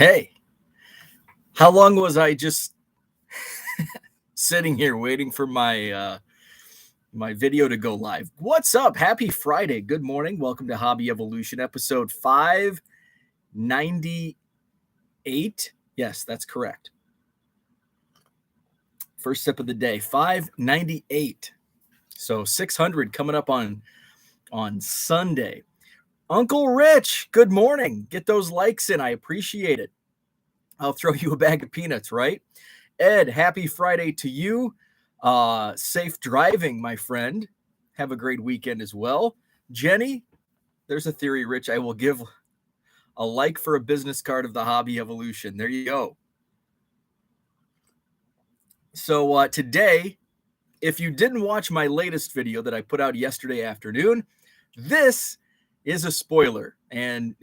Hey, how long was I just sitting here waiting for my video to go live? What's up? Happy Friday. Good morning. Welcome to Hobby Evolution episode 598. Yes, that's correct. First sip of the day, 598. So 600 coming up on Sunday. Uncle Rich, good morning. Get those likes in. I appreciate it. I'll throw you a bag of peanuts, right? Ed, happy Friday to you. Safe driving, my friend. Have a great weekend as well. Jenny, there's a theory, Rich. I will give a like for a business card of the Hobby Evolution. There you go. So today, if you didn't watch my latest video that I put out yesterday afternoon, this is a spoiler. And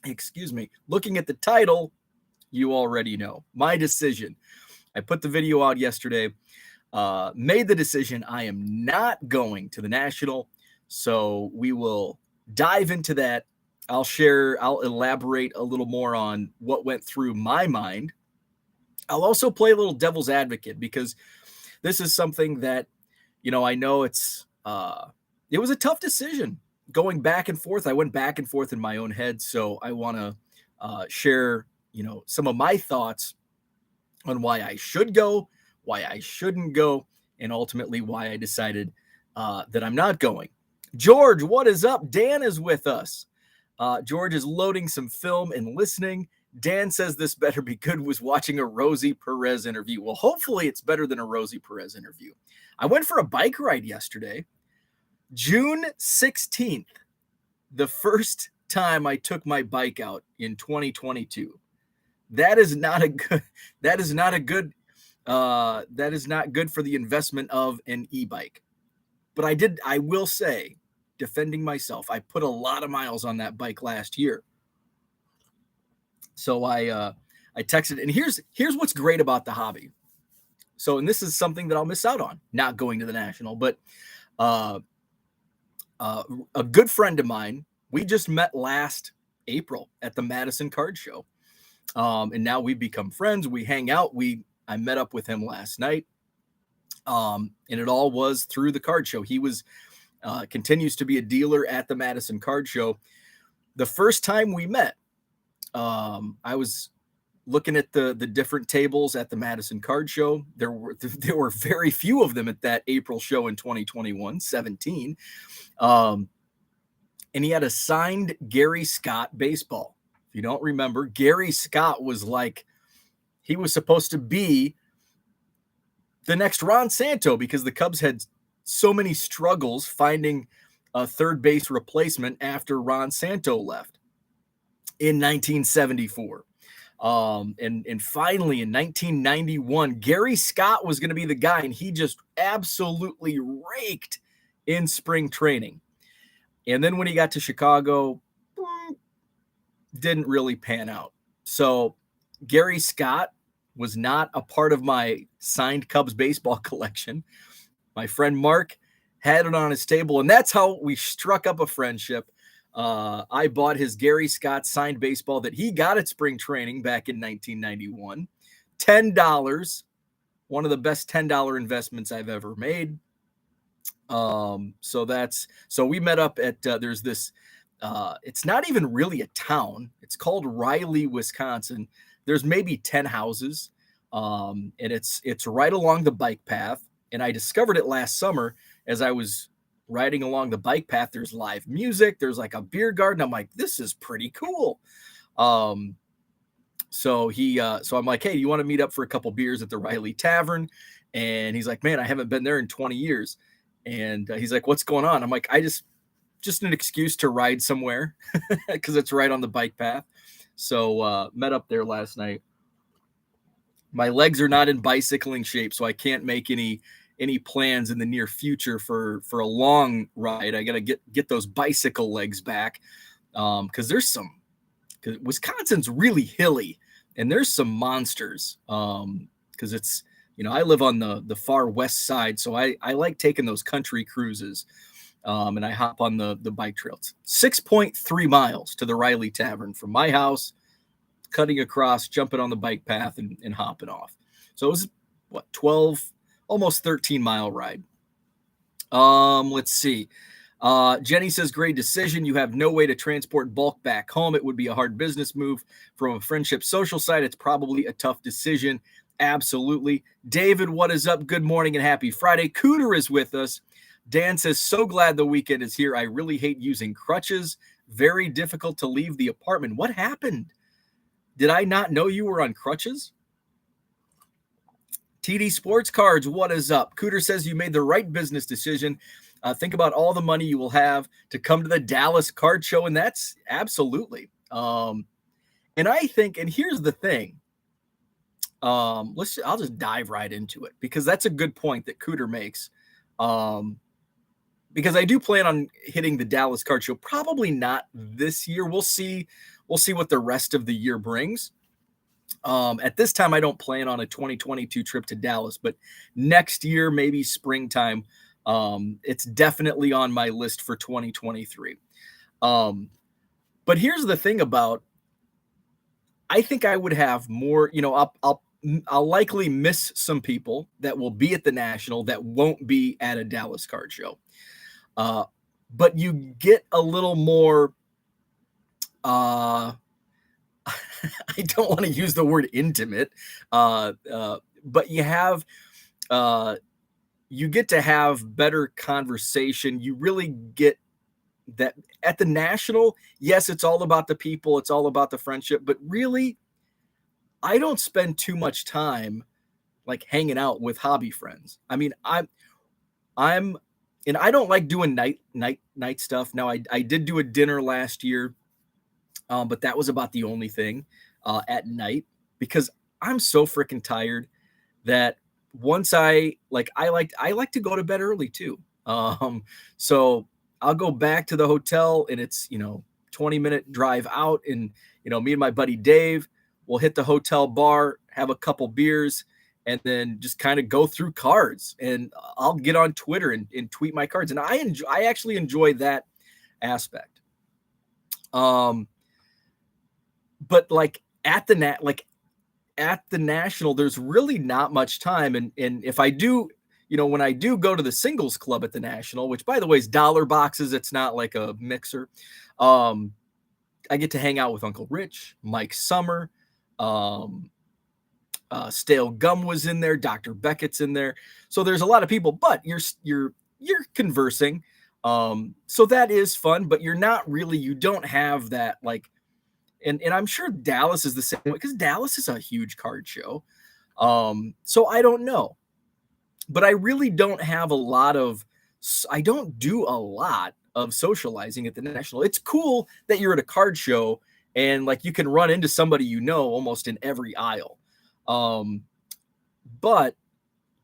excuse me, looking at the title, you already know my decision. I put the video out yesterday, made the decision. I am not going to the National. So we will dive into that. I'll elaborate a little more on what went through my mind. I'll also play a little devil's advocate because this is something that, I know it was a tough decision going back and forth. I went back and forth in my own head. So I want to share, some of my thoughts on why I should go, why I shouldn't go, and ultimately why I decided that I'm not going. George, what is up? Dan is with us. George is loading some film and listening. Dan says this better be good, was watching a Rosie Perez interview. Well, hopefully it's better than a Rosie Perez interview. I went for a bike ride yesterday, June 16th, the first time I took my bike out in 2022. That is not good for the investment of an e-bike. But I will say, defending myself, I put a lot of miles on that bike last year. So I texted, and here's what's great about the hobby. So, and this is something that I'll miss out on, not going to the National, but a good friend of mine, we just met last April at the Madison Card Show. And now we've become friends. We hang out. I met up with him last night. And it all was through the card show. He continues to be a dealer at the Madison Card Show. The first time we met, I was looking at the different tables at the Madison Card Show. There were very few of them at that April show in 2021, 17. And he had a signed Gary Scott baseball. If you don't remember, Gary Scott was he was supposed to be the next Ron Santo because the Cubs had so many struggles finding a third base replacement after Ron Santo left in 1974. And finally in 1991, Gary Scott was going to be the guy, and he just absolutely raked in spring training. And then when he got to Chicago, didn't really pan out. So Gary Scott was not a part of my signed Cubs baseball collection. My friend Mark had it on his table, and that's how we struck up a friendship. I bought his Gary Scott signed baseball that he got at spring training back in 1991. $10, one of the best $10 investments I've ever made. So we met up at, there's this, it's not even really a town. It's called Riley, Wisconsin. There's maybe 10 houses. And it's right along the bike path. And I discovered it last summer as I was riding along the bike path. There's live music. There's like a beer garden. I'm like, this is pretty cool. So I'm like, hey, do you want to meet up for a couple beers at the Riley Tavern? And he's like, man, I haven't been there in 20 years. And he's like, what's going on? I'm like, just an excuse to ride somewhere because it's right on the bike path. So met up there last night. My legs are not in bicycling shape, so I can't make any plans in the near future for a long ride. I got to get those bicycle legs back because Wisconsin's really hilly and there's some monsters because I live on the far west side, so I like taking those country cruises. And I hop on the bike trail. It's 6.3 miles to the Riley Tavern from my house, cutting across, jumping on the bike path, and hopping off. So it was, what, 12, almost 13-mile ride. Let's see. Jenny says, great decision. You have no way to transport bulk back home. It would be a hard business move. From a friendship social side, it's probably a tough decision. Absolutely. David, what is up? Good morning and happy Friday. Cooter is with us. Dan says, so glad the weekend is here. I really hate using crutches. Very difficult to leave the apartment. What happened? Did I not know you were on crutches? TD Sports Cards, what is up? Cooter says you made the right business decision. Think about all the money you will have to come to the Dallas Card Show, and that's absolutely. And I think, and here's the thing. I'll just dive right into it because that's a good point that Cooter makes. Because I do plan on hitting the Dallas Card Show, probably not this year. We'll see what the rest of the year brings. At this time, I don't plan on a 2022 trip to Dallas, but next year, maybe springtime, it's definitely on my list for 2023. But here's the thing about, I think I would have more, I'll likely miss some people that will be at the National that won't be at a Dallas Card Show. But you get a little more, I don't want to use the word intimate, but you have, you get to have better conversation. You really get that at the National. Yes, it's all about the people. It's all about the friendship, but really, I don't spend too much time like hanging out with hobby friends. I mean, and I don't like doing night stuff. Now I did do a dinner last year. But that was about the only thing at night because I'm so freaking tired that once I like to go to bed early too. So I'll go back to the hotel and it's 20-minute drive out, and me and my buddy Dave will hit the hotel bar, have a couple beers, and then just kind of go through cards. And I'll get on Twitter and tweet my cards, and I actually enjoy that aspect. But like at the National, there's really not much time. And if I do, when I do go to the singles club at the National, which by the way is dollar boxes, it's not like a mixer. I get to hang out with Uncle Rich, Mike Summer, Stale Gum was in there, Dr. Beckett's in there. So there's a lot of people, but you're conversing. So that is fun, but you don't have that like. And I'm sure Dallas is the same way because Dallas is a huge card show. So I don't know. But I really don't have I don't do a lot of socializing at the National. It's cool that you're at a card show and like you can run into somebody almost in every aisle. But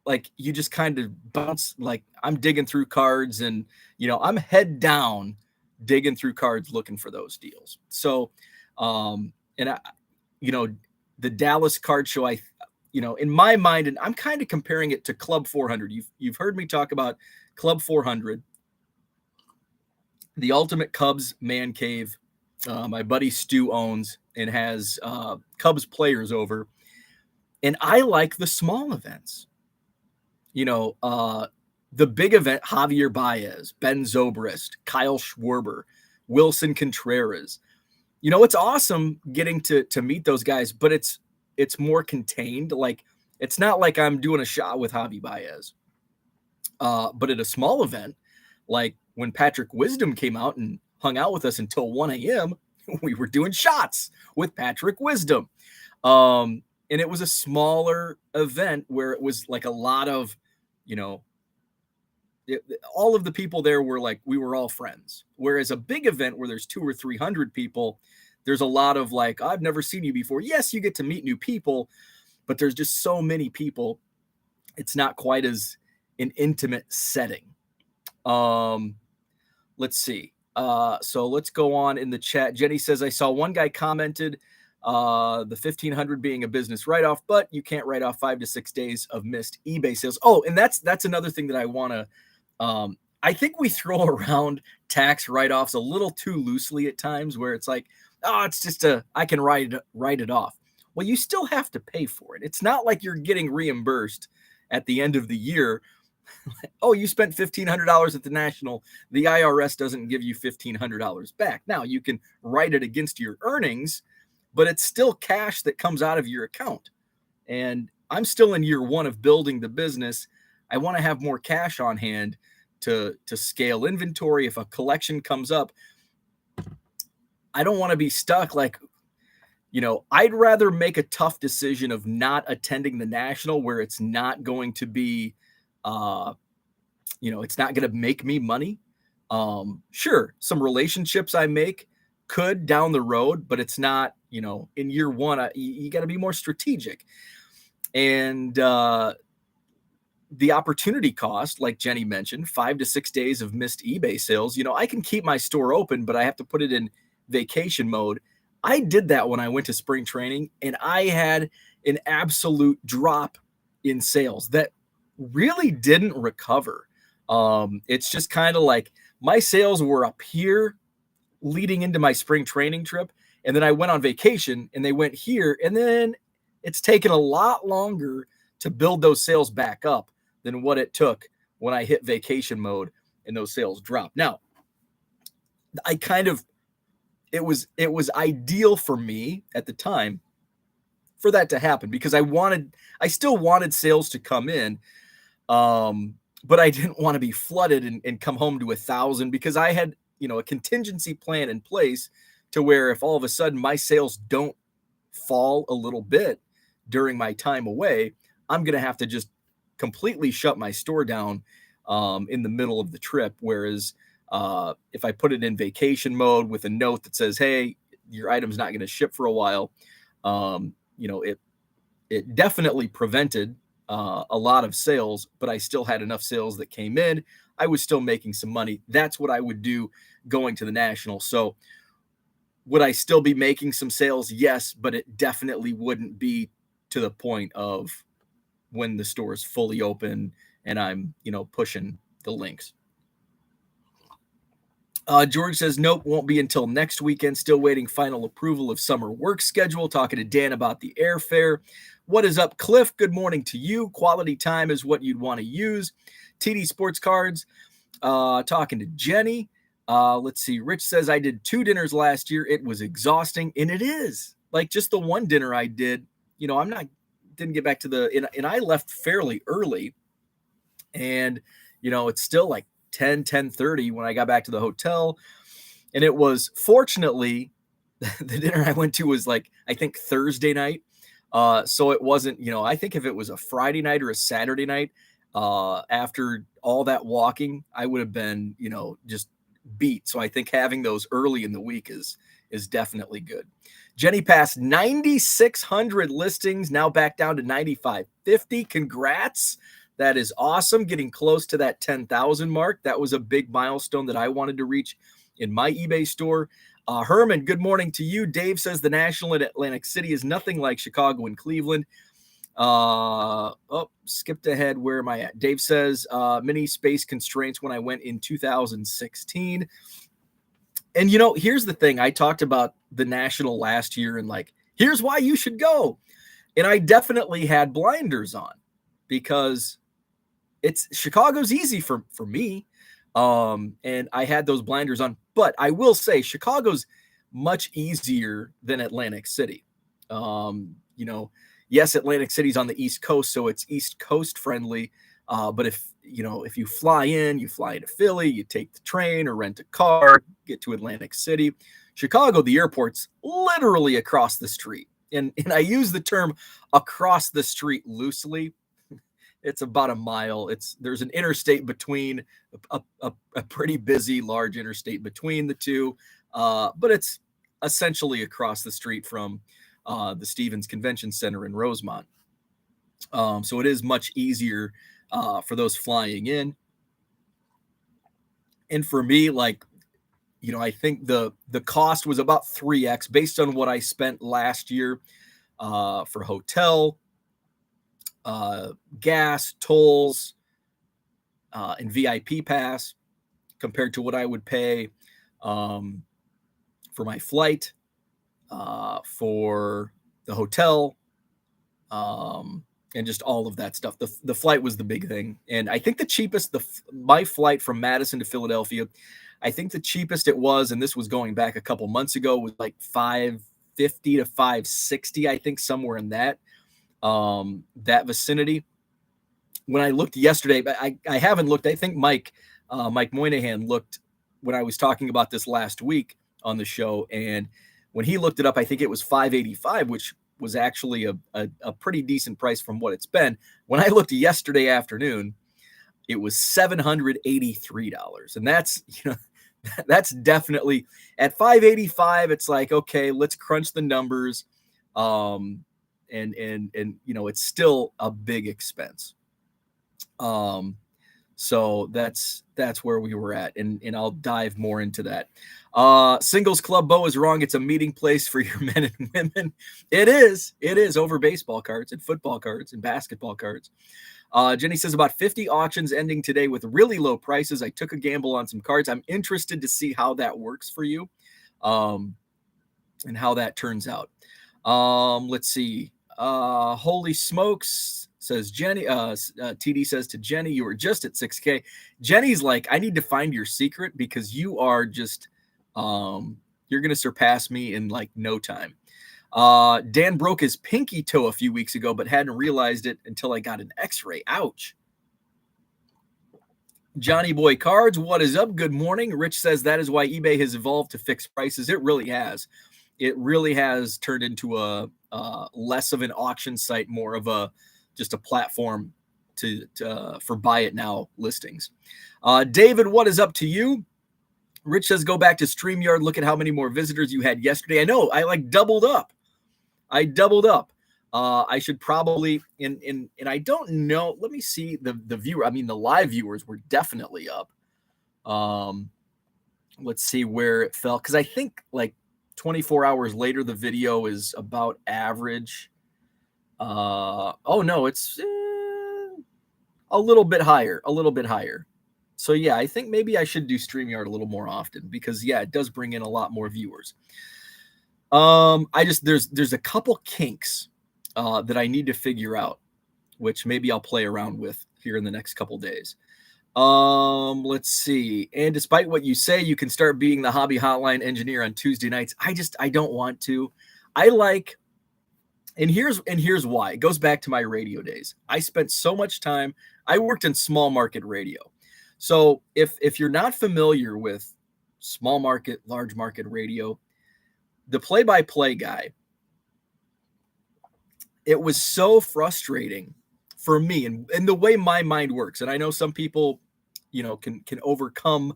like you just kind of bounce, like I'm digging through cards and, I'm head down digging through cards looking for those deals. So and I, the Dallas Card Show, in my mind, and I'm kind of comparing it to Club 400. You've heard me talk about Club 400, the ultimate Cubs man cave. My buddy Stu owns and has Cubs players over, and I like the small events. The big event: Javier Baez, Ben Zobrist, Kyle Schwarber, Wilson Contreras. It's awesome getting to meet those guys, but it's more contained. Like, it's not like I'm doing a shot with Javi Baez. But at a small event, like when Patrick Wisdom came out and hung out with us until 1 a.m., we were doing shots with Patrick Wisdom. And it was a smaller event where it was like a lot of, all of the people there were like, we were all friends. Whereas a big event where there's 200 or 300 people, there's a lot of like, I've never seen you before. Yes, you get to meet new people, but there's just so many people. It's not quite as an intimate setting. Let's see. So let's go on in the chat. Jenny says, I saw one guy commented the 1,500 being a business write-off, but you can't write off 5 to 6 days of missed eBay sales. Oh, and that's another thing that I want to, I think we throw around tax write-offs a little too loosely at times where it's like, oh, it's just I can write it off. Well, you still have to pay for it. It's not like you're getting reimbursed at the end of the year. Oh, you spent $1,500 at the National. The IRS doesn't give you $1,500 back. Now, you can write it against your earnings, but it's still cash that comes out of your account. And I'm still in year one of building the business. I want to have more cash on hand to scale inventory. If a collection comes up, I don't want to be stuck. Like, I'd rather make a tough decision of not attending the National where it's not going to be, it's not going to make me money. Sure, some relationships I make could down the road, but it's not, in year one, you got to be more strategic. And the opportunity cost, like Jenny mentioned, 5 to 6 days of missed eBay sales. I can keep my store open, but I have to put it in vacation mode. I did that when I went to spring training, and I had an absolute drop in sales that really didn't recover. It's just kind of like my sales were up here leading into my spring training trip, and then I went on vacation and they went here, and then it's taken a lot longer to build those sales back up than what it took when I hit vacation mode and those sales dropped. Now, it was ideal for me at the time for that to happen because I still wanted sales to come in. But I didn't want to be flooded and come home to 1,000 because I had, a contingency plan in place to where if all of a sudden my sales don't fall a little bit during my time away, I'm going to have to just completely shut my store down in the middle of the trip. Whereas if I put it in vacation mode with a note that says, hey, your item's not going to ship for a while, it definitely prevented a lot of sales, but I still had enough sales that came in. I was still making some money. That's what I would do going to the National. So would I still be making some sales? Yes, but it definitely wouldn't be to the point of when the store is fully open and I'm, pushing the links. George says, nope, won't be until next weekend. Still waiting final approval of summer work schedule. Talking to Dan about the airfare. What is up, Cliff? Good morning to you. Quality time is what you'd want to use. TD Sports Cards. Talking to Jenny. Let's see. Rich says, I did 2 dinners last year. It was exhausting. And it is. Like just the one dinner I did, didn't get back to and I left fairly early. And, it's still like 10:30 when I got back to the hotel. And it was fortunately the dinner I went to was like, I think Thursday night. So it wasn't, I think if it was a Friday night or a Saturday night, after all that walking, I would have been, just beat. So I think having those early in the week is definitely good. Jenny passed 9,600 listings, now back down to 9,550. Congrats. That is awesome. Getting close to that 10,000 mark. That was a big milestone that I wanted to reach in my eBay store. Herman, good morning to you. Dave says the National in Atlantic City is nothing like Chicago and Cleveland. Skipped ahead. Where am I at? Dave says many space constraints when I went in 2016. And, here's the thing. I talked about the National last year and like, here's why you should go. And I definitely had blinders on because Chicago's easy for me. And I had those blinders on, but I will say Chicago's much easier than Atlantic City. Yes, Atlantic City's on the East Coast, so it's East Coast friendly. But if you fly into Philly, you take the train or rent a car, get to Atlantic City. Chicago, the airport's literally across the street. And I use the term across the street loosely. It's about a mile. There's an interstate between a pretty busy, large interstate between the two. But it's essentially across the street from the Stevens Convention Center in Rosemont. So it is much easier for those flying in. And for me, I think the cost was about 3x based on what I spent last year for hotel, gas, tolls, and VIP pass. compared to what I would pay for my flight, for the hotel, and just all of that stuff. The flight was the big thing. And I think the cheapest, my flight from Madison to Philadelphia, I think the cheapest it was, and this was going back a couple months ago, was like $550 to $560, I think, somewhere in that vicinity. When I looked yesterday, but I haven't looked. I think Mike Moynihan looked when I was talking about this last week on the show, and when he looked it up, I think it was $585, which was actually a pretty decent price from what it's been. When I looked yesterday afternoon, it was $783, and that's, you know, that's definitely at $585. It's like, okay, let's crunch the numbers, and you know, it's still a big expense. So that's where we were at, and I'll dive more into that. Singles Club Bo is wrong. It's a meeting place for your men and women. It is over baseball cards and football cards and basketball cards. Jenny says about 50 auctions ending today with really low prices. I took a gamble on some cards. I'm interested to see how that works for you, and how that turns out. Let's see. Holy smokes, says Jenny. TD says to Jenny, you were just at 6K. Jenny's like, I need to find your secret because you are just, you're going to surpass me in like no time. Dan broke his pinky toe a few weeks ago, but hadn't realized it until I got an x-ray. Ouch. Johnny Boy Cards, what is up? Good morning. Rich says that is why eBay has evolved to fixed prices. It really has. It really has turned into a less of an auction site, more of just a platform for buy it now listings. David, what is up to you? Rich says go back to StreamYard. Look at how many more visitors you had yesterday. I know, I like doubled up. I should probably, and I don't know. Let me see the viewer. I mean, the live viewers were definitely up. Let's see where it fell, because I think like 24 hours later, the video is about average. Oh no, it's a little bit higher. So yeah, I think maybe I should do StreamYard a little more often because yeah, it does bring in a lot more viewers. There's a couple kinks that I need to figure out, which maybe I'll play around with here in the next couple days. Let's see. And despite what you say, you can start being the hobby hotline engineer on Tuesday nights. I don't want to. And here's why. It goes back to my radio days. I spent so much time. I worked in small market radio. So if you're not familiar with small market, large market radio, the play-by-play guy, it was so frustrating for me and the way my mind works. And I know some people, you know, can overcome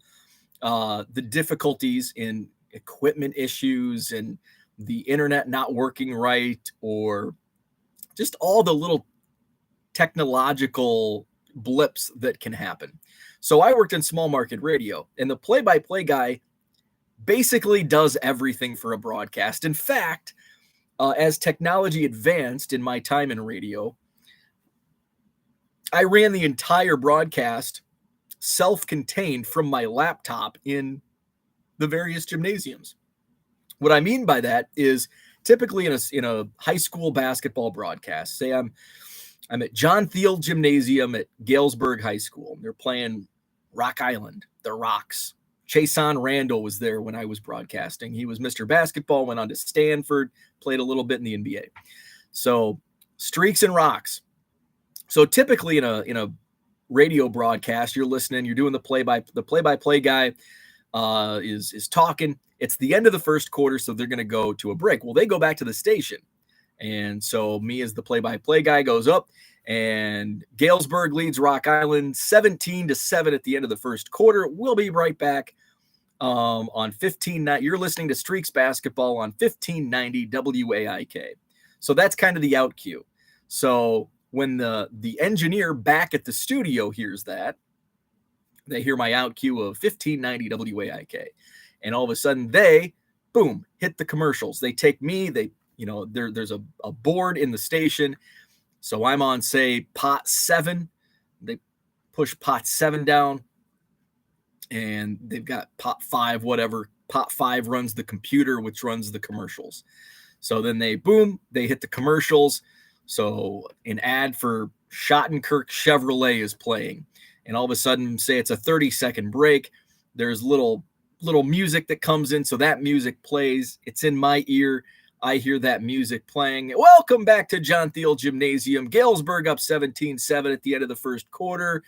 the difficulties in equipment issues and the internet not working right, or just all the little technological blips that can happen. So I worked in small market radio, and the play-by-play guy basically does everything for a broadcast. In fact, as technology advanced in my time in radio, I ran the entire broadcast self-contained from my laptop in the various gymnasiums. What I mean by that is typically in a high school basketball broadcast, say I'm at John Thiel Gymnasium at Galesburg High School. They're playing Rock Island, the Rocks. Chason Randall was there when I was broadcasting. He was Mr. Basketball, went on to Stanford, played a little bit in the NBA. So Streaks and Rocks. So typically in a radio broadcast, you're listening, you're doing the play-by-play guy is talking. It's the end of the first quarter, so they're going to go to a break. Well, they go back to the station. And so me as the play-by-play guy goes up, and Galesburg leads Rock Island 17-7 at the end of the first quarter. We'll be right back on 1590. You're listening to Streaks Basketball on 1590 WAIK. So that's kind of the out cue. So when the engineer back at the studio hears that, they hear my out cue of 1590 WAIK. And all of a sudden they, boom, hit the commercials. They take me, there's a board in the station. So I'm on, say, pot 7. They push pot 7 down. and they've got pot 5, whatever. Pot 5 runs the computer, which runs the commercials. So then they hit the commercials. So an ad for Schottenkirk Chevrolet is playing, and all of a sudden, say it's a 30-second break, there's little music that comes in. So that music plays. It's in my ear. I hear that music playing. Welcome back to John Thiel Gymnasium. Galesburg up 17-7 at the end of the first quarter.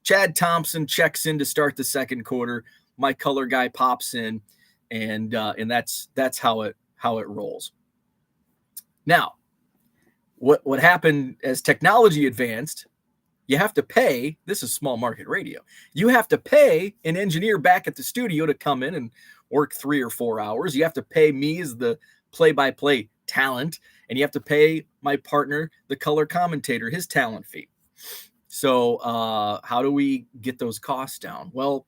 Chad Thompson checks in to start the second quarter. My color guy pops in, and that's how it rolls. Now, what happened as technology advanced? You have to pay. This is small market radio. You have to pay an engineer back at the studio to come in and work 3 or 4 hours. You have to pay me as the play-by-play talent, and you have to pay my partner, the color commentator, his talent fee. So how do we get those costs down? Well,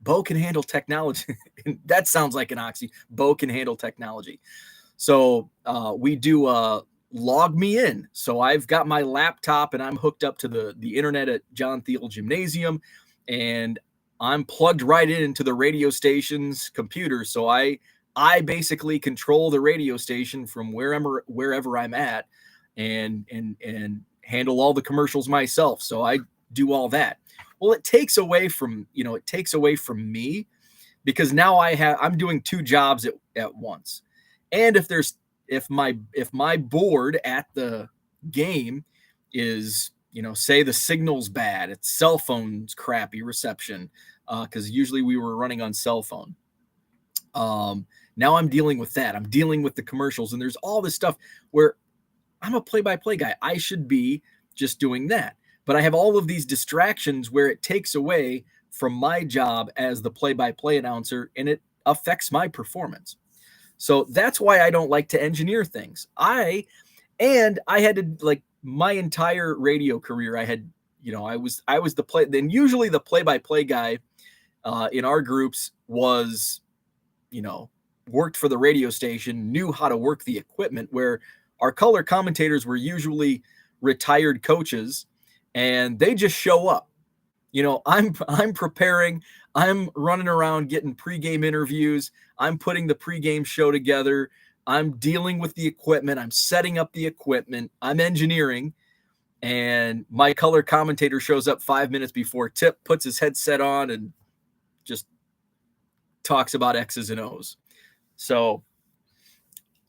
Bo can handle technology. That sounds like an oxy. Bo can handle technology. So we do log me in. So I've got my laptop and I'm hooked up to the internet at John Thiel Gymnasium, and I'm plugged right into the radio station's computer. So I basically control the radio station from wherever I'm at, and handle all the commercials myself. So I do all that. Well, it takes away from me, because now I'm doing 2 jobs at once. And if my board at the game is, say the signal's bad, it's cell phone's crappy reception, because usually we were running on cell phone. Now I'm dealing with that. I'm dealing with the commercials, and there's all this stuff where I'm a play-by-play guy. I should be just doing that. But I have all of these distractions where it takes away from my job as the play-by-play announcer, and it affects my performance. So that's why I don't like to engineer things. I had to, like, my entire radio career, I was the play. Then usually the play-by-play guy in our groups was, worked for the radio station, knew how to work the equipment, where our color commentators were usually retired coaches, and they just show up. I'm preparing, I'm running around getting pregame interviews, I'm putting the pregame show together, I'm dealing with the equipment, I'm setting up the equipment, I'm engineering, and my color commentator shows up 5 minutes before tip, puts his headset on, and just talks about X's and O's. So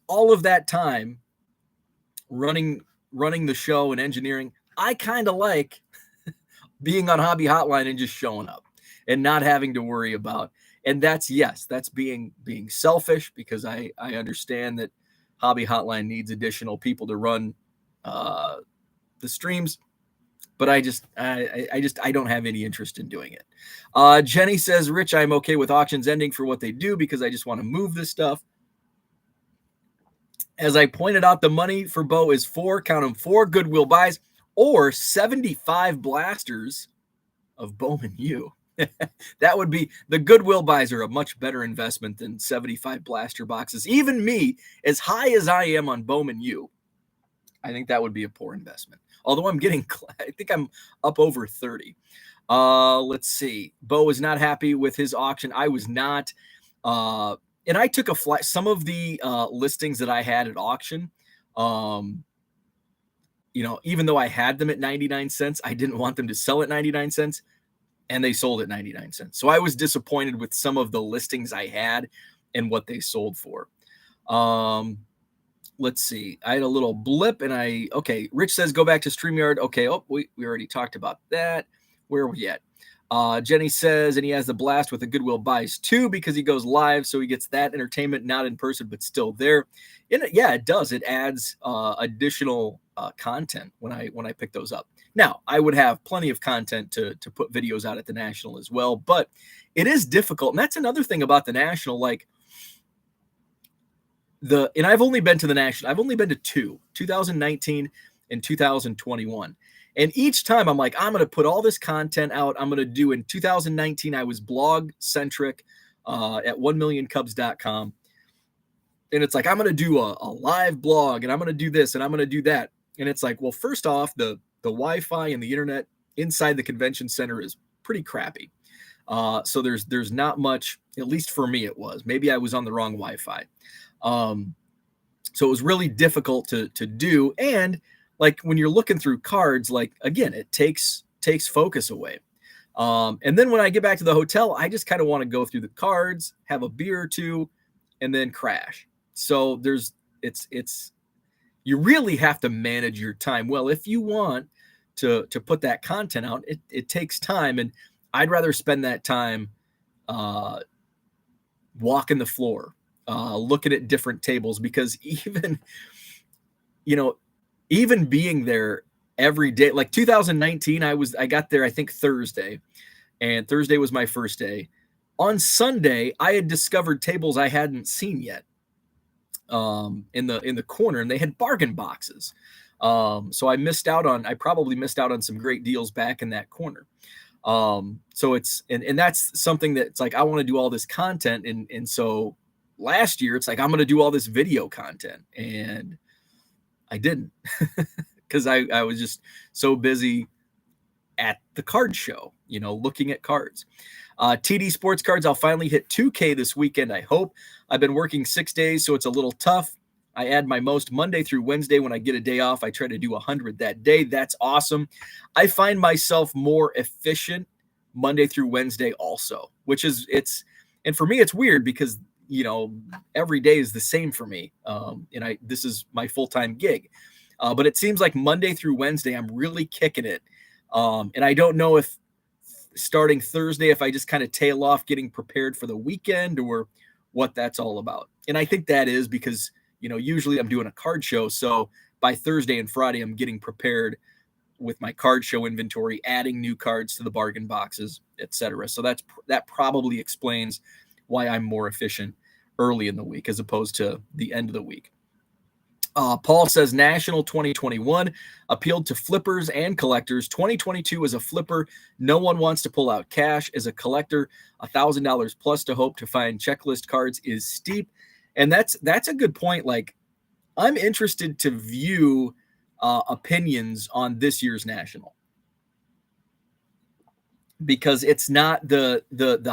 all of that time running the show and engineering, I kind of like being on Hobby Hotline and just showing up and not having to worry about. And that's being selfish, because I understand that Hobby Hotline needs additional people to run the streams, but I don't have any interest in doing it. Jenny says, Rich, I'm okay with auctions ending for what they do, because I just want to move this stuff. As I pointed out, the money for Bo is 4 Goodwill buys or 75 blasters of Bowman U. That would be, the Goodwill buys are a much better investment than 75 blaster boxes. Even me, as high as I am on Bowman U, I think that would be a poor investment. Although I think I'm up over 30. Let's see. Bo is not happy with his auction. I was not. And I took some of the listings that I had at auction, even though I had them at 99 cents, I didn't want them to sell at 99 cents, and they sold at 99 cents. So I was disappointed with some of the listings I had and what they sold for. Let's see. I had a little blip, and Rich says, go back to StreamYard. Okay. Oh, we already talked about that. Where are we at? Jenny says, and he has the blast with the Goodwill buys too, because he goes live, so he gets that entertainment, not in person, but still there. And it does. It adds additional content when I pick those up. Now, I would have plenty of content to put videos out at the National as well, but it is difficult. And that's another thing about the National, and I've only been to the National. I've only been to 2, 2019 and 2021. And each time I'm like, I'm going to put all this content out. I'm going to do, in 2019, I was blog centric at 1millioncubs.com. And it's like, I'm going to do a live blog, and I'm going to do this, and I'm going to do that. And it's like, well, first off, the Wi-Fi and the internet inside the convention center is pretty crappy. So there's not much, at least for me it was. Maybe I was on the wrong Wi-Fi. So it was really difficult to do. And like when you're looking through cards, like again, it takes focus away. And then when I get back to the hotel, I just kind of want to go through the cards, have a beer or two, and then crash. So it's you really have to manage your time well if you want to put that content out. It takes time, and I'd rather spend that time walking the floor, looking at different tables, because even being there every day, like 2019, I got there, I think Thursday, and Thursday was my first day. On Sunday, I had discovered tables I hadn't seen yet in the corner, and they had bargain boxes. So I probably missed out on some great deals back in that corner. So and that's something that's like, I want to do all this content. And so last year it's like, I'm going to do all this video content, and I didn't because I was just so busy at the card show, looking at cards. TD Sports Cards, I'll finally hit 2K this weekend, I hope. I've been working 6 days, so it's a little tough. I add my most Monday through Wednesday. When I get a day off, I try to do 100 that day. That's awesome. I find myself more efficient Monday through Wednesday also, and for me, it's weird because, every day is the same for me. And this is my full-time gig. But it seems like Monday through Wednesday, I'm really kicking it. And I don't know if starting Thursday, if I just kind of tail off getting prepared for the weekend, or what that's all about. And I think that is because, usually I'm doing a card show. So by Thursday and Friday, I'm getting prepared with my card show inventory, adding new cards to the bargain boxes, etc. So that probably explains why I'm more efficient early in the week as opposed to the end of the week. Paul says National 2021 appealed to flippers and collectors. 2022 is a flipper. No one wants to pull out cash. As a collector, $1,000 plus to hope to find checklist cards is steep. And that's a good point. Like, I'm interested to view opinions on this year's National, because it's not the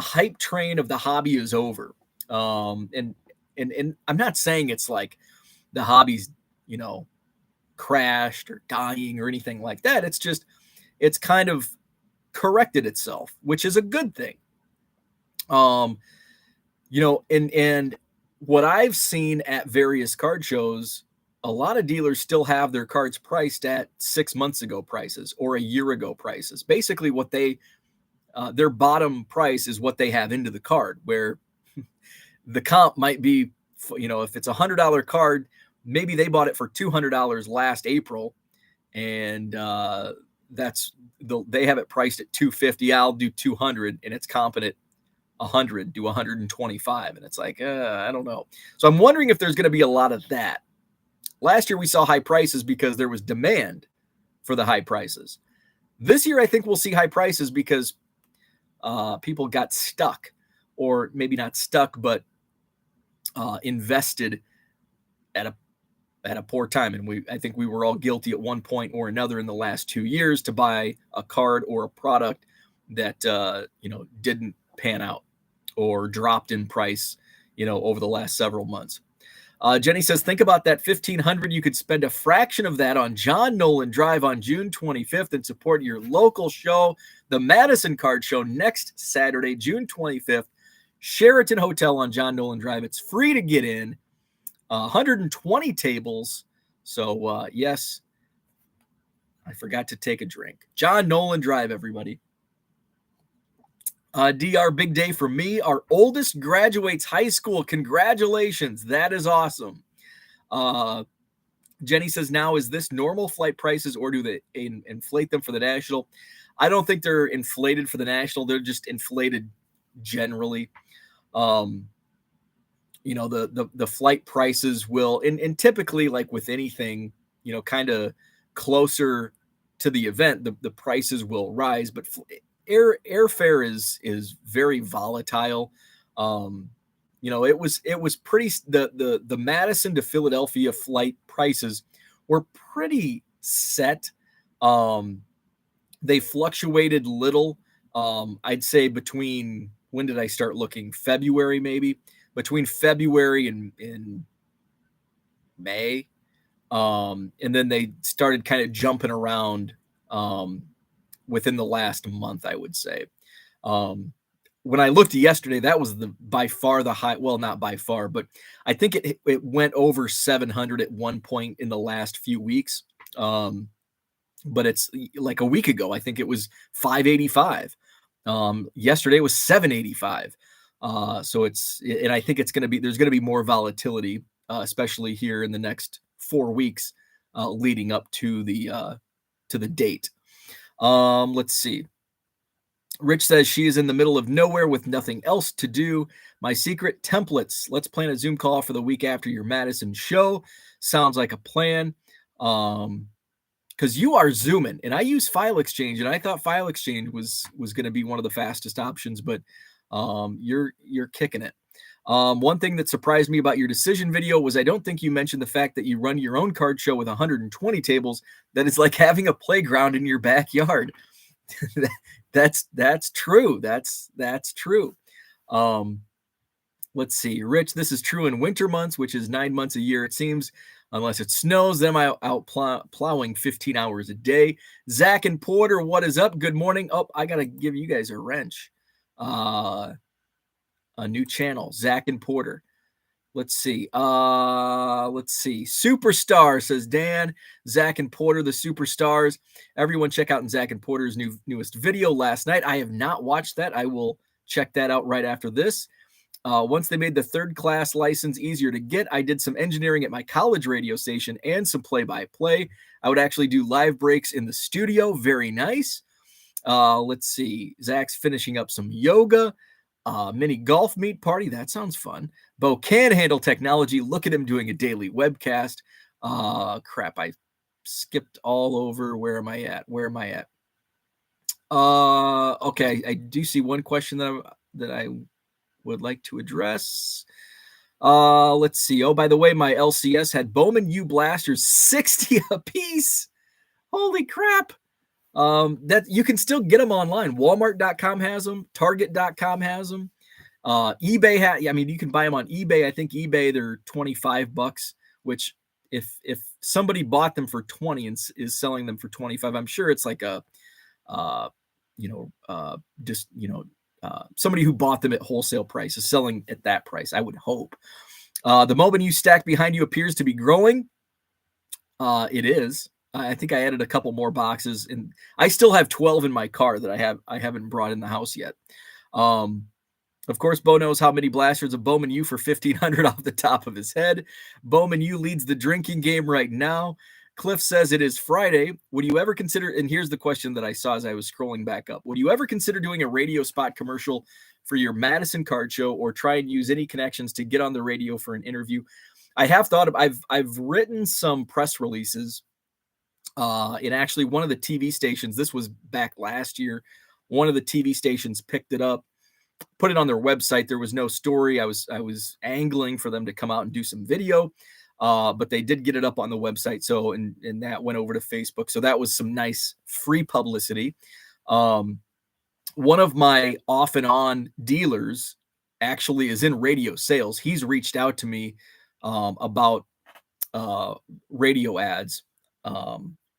hype train of the hobby is over. And I'm not saying it's like the hobby's, crashed or dying or anything like that. It's just, it's kind of corrected itself, which is a good thing. And what I've seen at various card shows, a lot of dealers still have their cards priced at 6 months ago prices or a year ago prices. Basically what their bottom price is what they have into the card, where the comp might be, if it's $100 card, maybe they bought it for $200 last April, and they have it priced at $250. I'll do $200, and it's comping at $100, do $125, and it's like, I don't know. So I'm wondering if there's going to be a lot of that. Last year we saw high prices because there was demand for the high prices. This year I think we'll see high prices because people got stuck, or maybe not stuck, but invested at a poor time. And I think we were all guilty at one point or another in the last 2 years to buy a card or a product that, didn't pan out or dropped in price, over the last several months. Jenny says, think about that $1,500. You could spend a fraction of that on John Nolan Drive on June 25th and support your local show, the Madison Card Show, next Saturday, June 25th, Sheraton Hotel on John Nolan Drive. It's free to get in. 120 tables. So, yes, I forgot to take a drink. John Nolan Drive, everybody. DR, big day for me. Our oldest graduates high school. Congratulations. That is awesome. Jenny says, now, is this normal flight prices, or do they inflate them for the National? I don't think they're inflated for the National. They're just inflated generally. The flight prices will, and typically, like with anything, kind of closer to the event, the prices will rise, but airfare is very volatile. It was pretty, the Madison to Philadelphia flight prices were pretty set. They fluctuated little I'd say between, when did I start looking? February, maybe between February and May. And then they started kind of jumping around within the last month, I would say. When I looked yesterday, that was by far the high. Well, not by far, but I think it went over 700 at one point in the last few weeks. But it's like a week ago, I think it was 585. Yesterday was 785. So and I think there's going to be more volatility, especially here in the next 4 weeks, leading up to the date. Let's see. Rich says she is in the middle of nowhere with nothing else to do. My secret templates. Let's plan a Zoom call for the week after your Madison show. Sounds like a plan. Because you are Zooming, and I use File Exchange, and I thought File Exchange was going to be one of the fastest options, but you're kicking it. One thing that surprised me about your decision video was I don't think you mentioned the fact that you run your own card show with 120 tables. That is like having a playground in your backyard. That's true. That's true. Let's see, Rich. This is true in winter months, which is 9 months a year. It seems, unless it snows, then I'm out plowing 15 hours a day. Zach and Porter, what is up? Good morning. Oh, I gotta give you guys a wrench. A new channel, Zach and Porter. Let's see. Superstar, says Dan. Zach and Porter, the superstars. Everyone check out Zach and Porter's newest video last night. I have not watched that. I will check that out right after this. Once they made the third class license easier to get, I did some engineering at my college radio station and some play-by-play. I would actually do live breaks in the studio. Very nice. Let's see. Zach's finishing up some yoga. Mini golf meet party. That sounds fun. Bo can handle technology. Look at him doing a daily webcast. Crap. I skipped all over. Where am I at? Okay. I do see one question that I would like to address. Let's see. Oh, by the way, my LCS had Bowman U blasters 60 a piece. Holy crap. That you can still get them online. Walmart.com has them. Target.com has them. eBay you can buy them on eBay. I think eBay, they're $25, which if somebody bought them for 20 and is selling them for 25, I'm sure it's like somebody who bought them at wholesale price is selling at that price, I would hope. The moment you stack behind you appears to be growing. It is. I think I added a couple more boxes, and I still have 12 in my car that I haven't brought in the house yet. Of course, Bo knows how many blasters of Bowman U for 1,500 off the top of his head. Bowman U leads the drinking game right now. Cliff says it is Friday. Would you ever consider, and here's the question that I saw as I was scrolling back up. Would you ever consider doing a radio spot commercial for your Madison card show, or try and use any connections to get on the radio for an interview? I have thought of, I've written some press releases. And actually one of the TV stations, this was back last year, one of the TV stations picked it up, put it on their website. There was no story. I was angling for them to come out and do some video, but they did get it up on the website. So, and that went over to Facebook. So that was some nice free publicity. One of my off and on dealers actually is in radio sales. He's reached out to me about radio ads.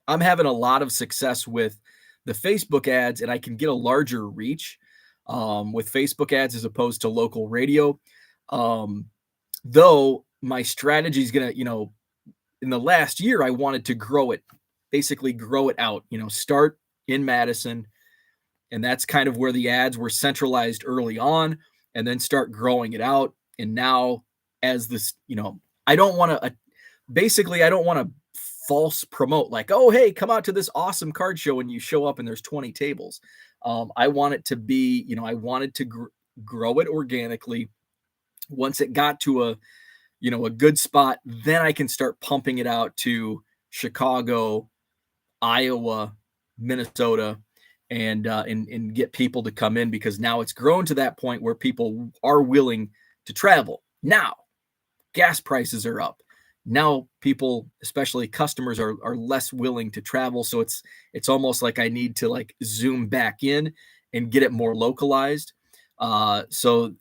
I'm having a lot of success with the Facebook ads, and I can get a larger reach with Facebook ads as opposed to local radio. Though my strategy is going to, in the last year, I wanted to grow it out, start in Madison. And that's kind of where the ads were centralized early on, and then start growing it out. And now as this, I don't want to false promote like, oh, hey, come out to this awesome card show, and you show up and there's 20 tables. I want it to be, I wanted to grow it organically. Once it got to a good spot, then I can start pumping it out to Chicago, Iowa, Minnesota, and get people to come in, because now it's grown to that point where people are willing to travel. Now, gas prices are up. Now people, especially customers, are less willing to travel. So it's almost like I need to zoom back in and get it more localized. So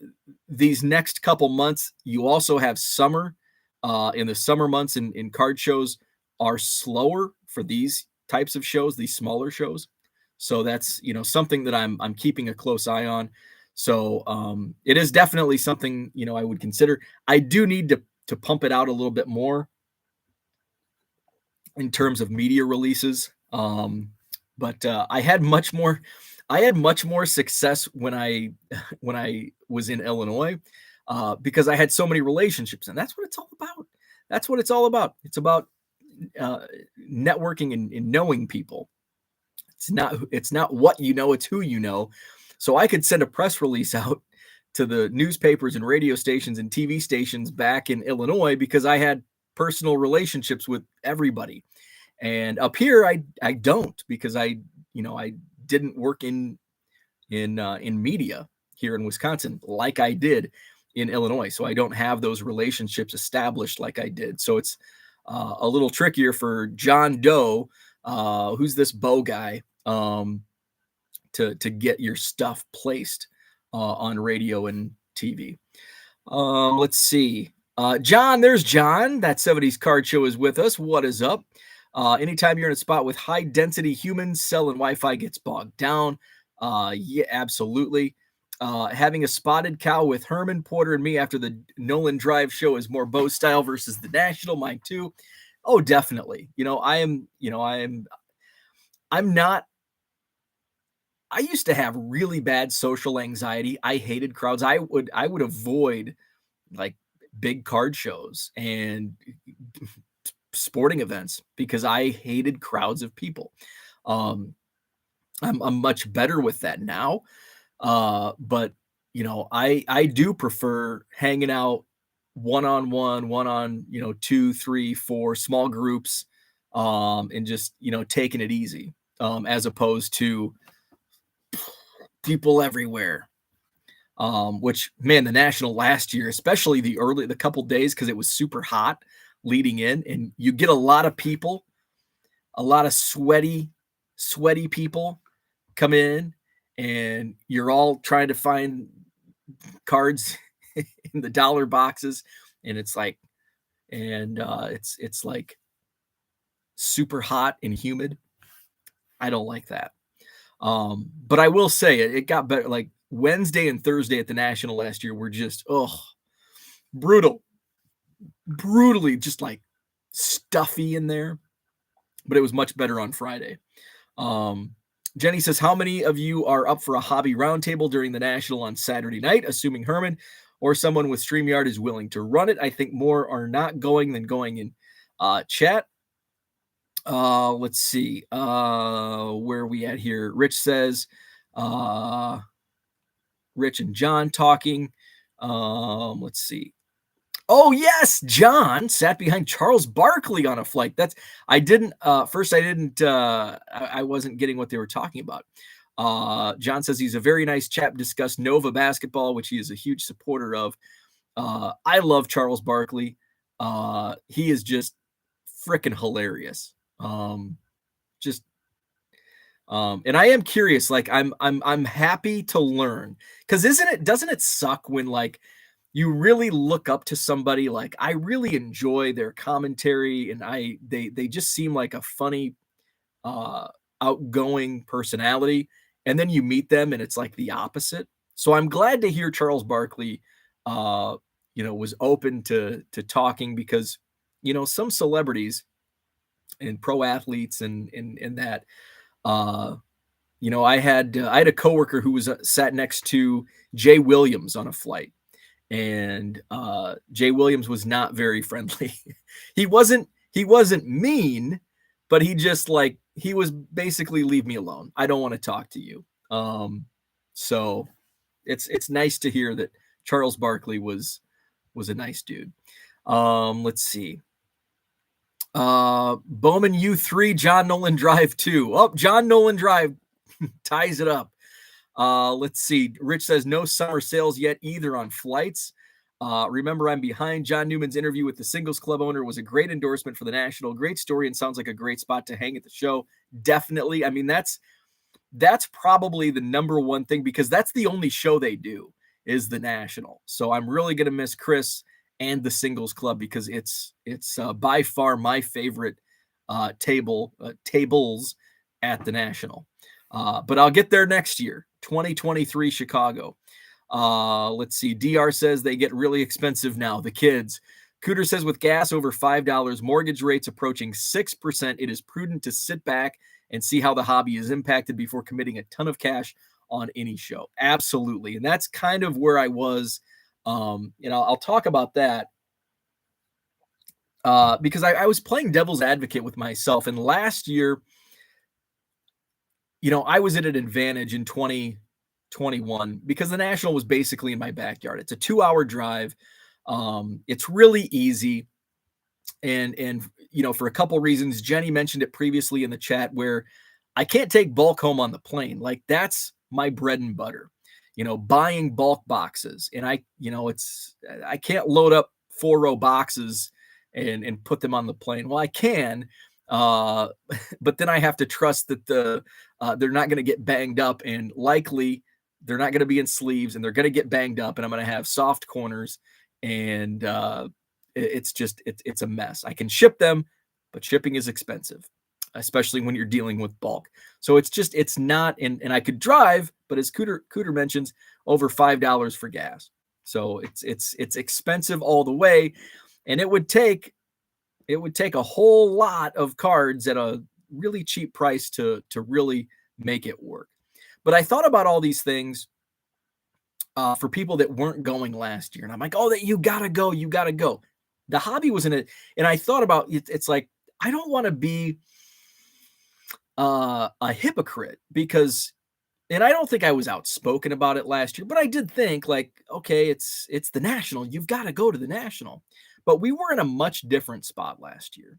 these next couple months, you also have summer. In the summer months in card shows are slower for these types of shows, these smaller shows. So that's something that I'm keeping a close eye on. So it is definitely something I would consider. I do need to pump it out a little bit more in terms of media releases. But I had much more success when I when I was in Illinois because I had so many relationships, and that's what it's all about. That's what it's all about. It's about uh, networking and knowing people. It's not what you know, it's who you know. So I could send a press release out to the newspapers and radio stations and TV stations back in Illinois because I had personal relationships with everybody. And up here, I don't because I didn't work in media here in Wisconsin like I did in Illinois. So I don't have those relationships established like I did. So it's a little trickier for John Doe, who's this Bo guy, to get your stuff placed on radio and TV. Let's see. John, there's John. That 70s card show is with us. What is up? Anytime you're in a spot with high density humans, cell and Wi-Fi gets bogged down. Yeah, absolutely. Having a spotted cow with Herman Porter and me after the Nolan Drive show is more Bo style versus the National. Mine too. Oh, definitely. I'm not. I used to have really bad social anxiety. I hated crowds. I would avoid like big card shows and sporting events because I hated crowds of people. Um, I'm much better with that now. But I do prefer hanging out one on, two, three, four small groups, and just, taking it easy, as opposed to people everywhere. Which man, the National last year, especially the couple days, because it was super hot leading in, and you get a lot of people, a lot of sweaty people come in, and you're all trying to find cards in the dollar boxes, and it's like super hot and humid. I don't like that. But I will say it got better. Like Wednesday and Thursday at the National last year were just brutally just like stuffy in there. But it was much better on Friday. Jenny says, how many of you are up for a hobby roundtable during the National on Saturday night, assuming Herman or someone with StreamYard is willing to run it? I think more are not going than going in chat. Let's see. Where are we at here? Rich says, Rich and John talking. Let's see. Oh yes, John sat behind Charles Barkley on a flight. I wasn't getting what they were talking about. John says he's a very nice chap, discussed Nova basketball, which he is a huge supporter of. I love Charles Barkley. He is just freaking hilarious. And I am curious, like I'm happy to learn, because doesn't it suck when like you really look up to somebody? Like I really enjoy their commentary, and they just seem like a funny, outgoing personality, and then you meet them and it's like the opposite. So I'm glad to hear Charles Barkley, was open to talking, because some celebrities and pro athletes and that, I had a coworker who was sat next to Jay Williams on a flight, and Jay Williams was not very friendly. he wasn't mean, but he was basically, leave me alone. I don't want to talk to you. So it's nice to hear that Charles Barkley was a nice dude. Let's see. Bowman U3, John Nolan Drive 2. Oh, John Nolan Drive ties it up. Let's see. Rich says no summer sales yet either on flights. Remember, I'm behind. John Newman's interview with the Singles Club owner was a great endorsement for the National. Great story, and sounds like a great spot to hang at the show. Definitely. I mean, that's that's probably the number one thing, because that's the only show they do is the national. So I'm really going to miss Chris and the singles club, because it's by far my favorite tables at the national. But I'll get there next year, 2023 Chicago. Let's see. DR says they get really expensive now, the kids. Cooter says with gas over $5, mortgage rates approaching 6%, it is prudent to sit back and see how the hobby is impacted before committing a ton of cash on any show. Absolutely. And that's kind of where I was. I'll talk about that because I was playing devil's advocate with myself. And last year, I was at an advantage in 2021 because the national was basically in my backyard. It's a 2-hour drive. It's really easy. And for a couple reasons, Jenny mentioned it previously in the chat, where I can't take bulk home on the plane. Like, that's my bread and butter, buying bulk boxes. And I can't load up 4-row boxes and put them on the plane. Well, I can, but then I have to trust that they're not going to get banged up, and likely they're not going to be in sleeves, and they're going to get banged up, and I'm going to have soft corners, and it's a mess. I can ship them, but shipping is expensive, especially when you're dealing with bulk. So it's not, and I could drive, but as Cooter mentions, over $5 for gas. So it's expensive all the way, and it would take a whole lot of cards at a really cheap price to really make it work. But I thought about all these things for people that weren't going last year. And I'm like, oh, that you gotta go. The hobby was in it. And I thought about it. It's like, I don't want to be a hypocrite, because, and I don't think I was outspoken about it last year, but I did think, like, okay, it's the national. You've got to go to the national. But we were in a much different spot last year.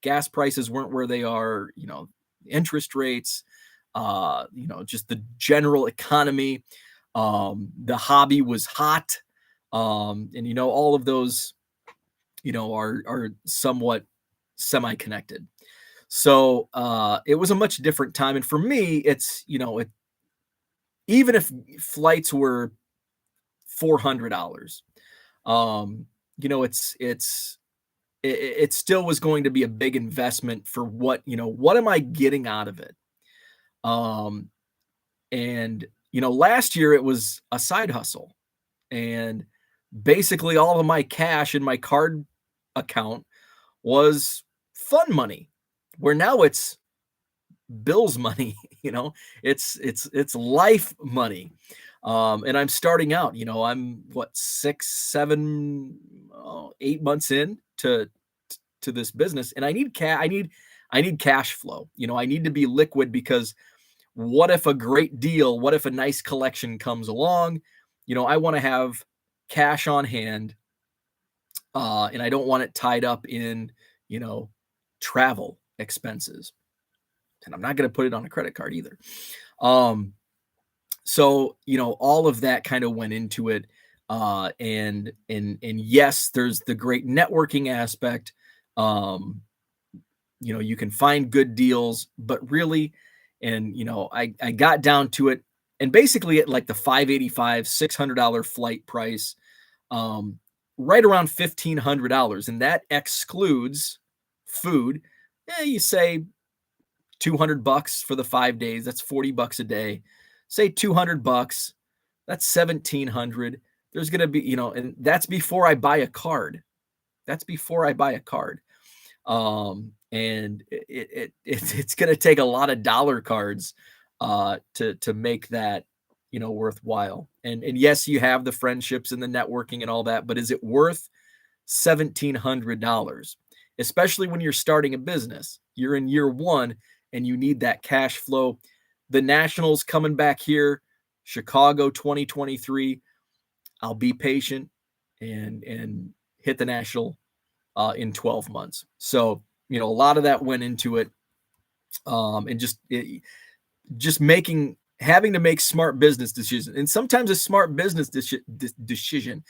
Gas prices weren't where they are, interest rates, just the general economy. The hobby was hot. And all of those, are somewhat semi-connected. So it was a much different time. And for me, it's, even if flights were $400, it still was going to be a big investment for what am I getting out of it? And last year it was a side hustle, and basically all of my cash in my card account was fun money, where now it's bills money. It's life money. And I'm starting out, I'm 6, 7, 8 months in to this business, and I need cash flow. I need to be liquid, because what if a great deal, what if a nice collection comes along? I want to have cash on hand, and I don't want it tied up in, travel expenses. And I'm not going to put it on a credit card either. So, all of that kind of went into it. And yes, there's the great networking aspect. You can find good deals, but really, and, I got down to it, and basically at like the $585, $600 flight price, right around $1,500. And that excludes food. You say $200 for the 5 days. That's $40 a day. Say $200, that's $1,700. There's going to be, and that's before I buy a card. And it's going to take a lot of dollar cards to make that, worthwhile. And yes, you have the friendships and the networking and all that, but is it worth $1,700? Especially when you're starting a business, you're in year one and you need that cash flow. The Nationals coming back here, Chicago 2023. I'll be patient and hit the national in 12 months. So, a lot of that went into it. And just having to make smart business decisions. And sometimes a smart business decision,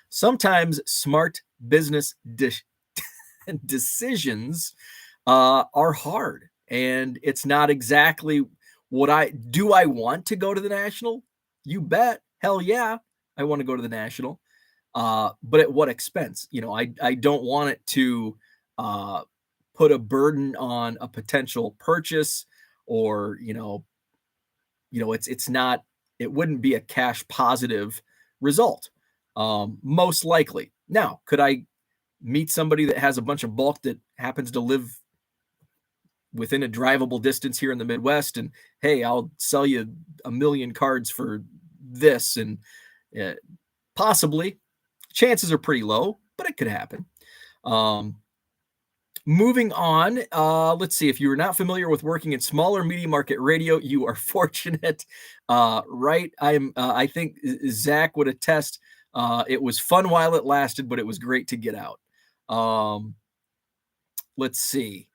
sometimes smart business decisions are hard. and it's not exactly what I want to go to the National? You bet. Hell yeah, I want to go to the National. But at what expense? I don't want it to uh, put a burden on a potential purchase, or it's not, it wouldn't be a cash positive result, most likely. Now, could I meet somebody that has a bunch of bulk that happens to live within a drivable distance here in the Midwest, and hey, I'll sell you a million cards for this, and uh, possibly, chances are pretty low, but it could happen. Um, Moving on, let's see. If you are not familiar with working in small or medium market radio, you are fortunate. Right? I think Zach would attest. It was fun while it lasted, but it was great to get out. Let's see.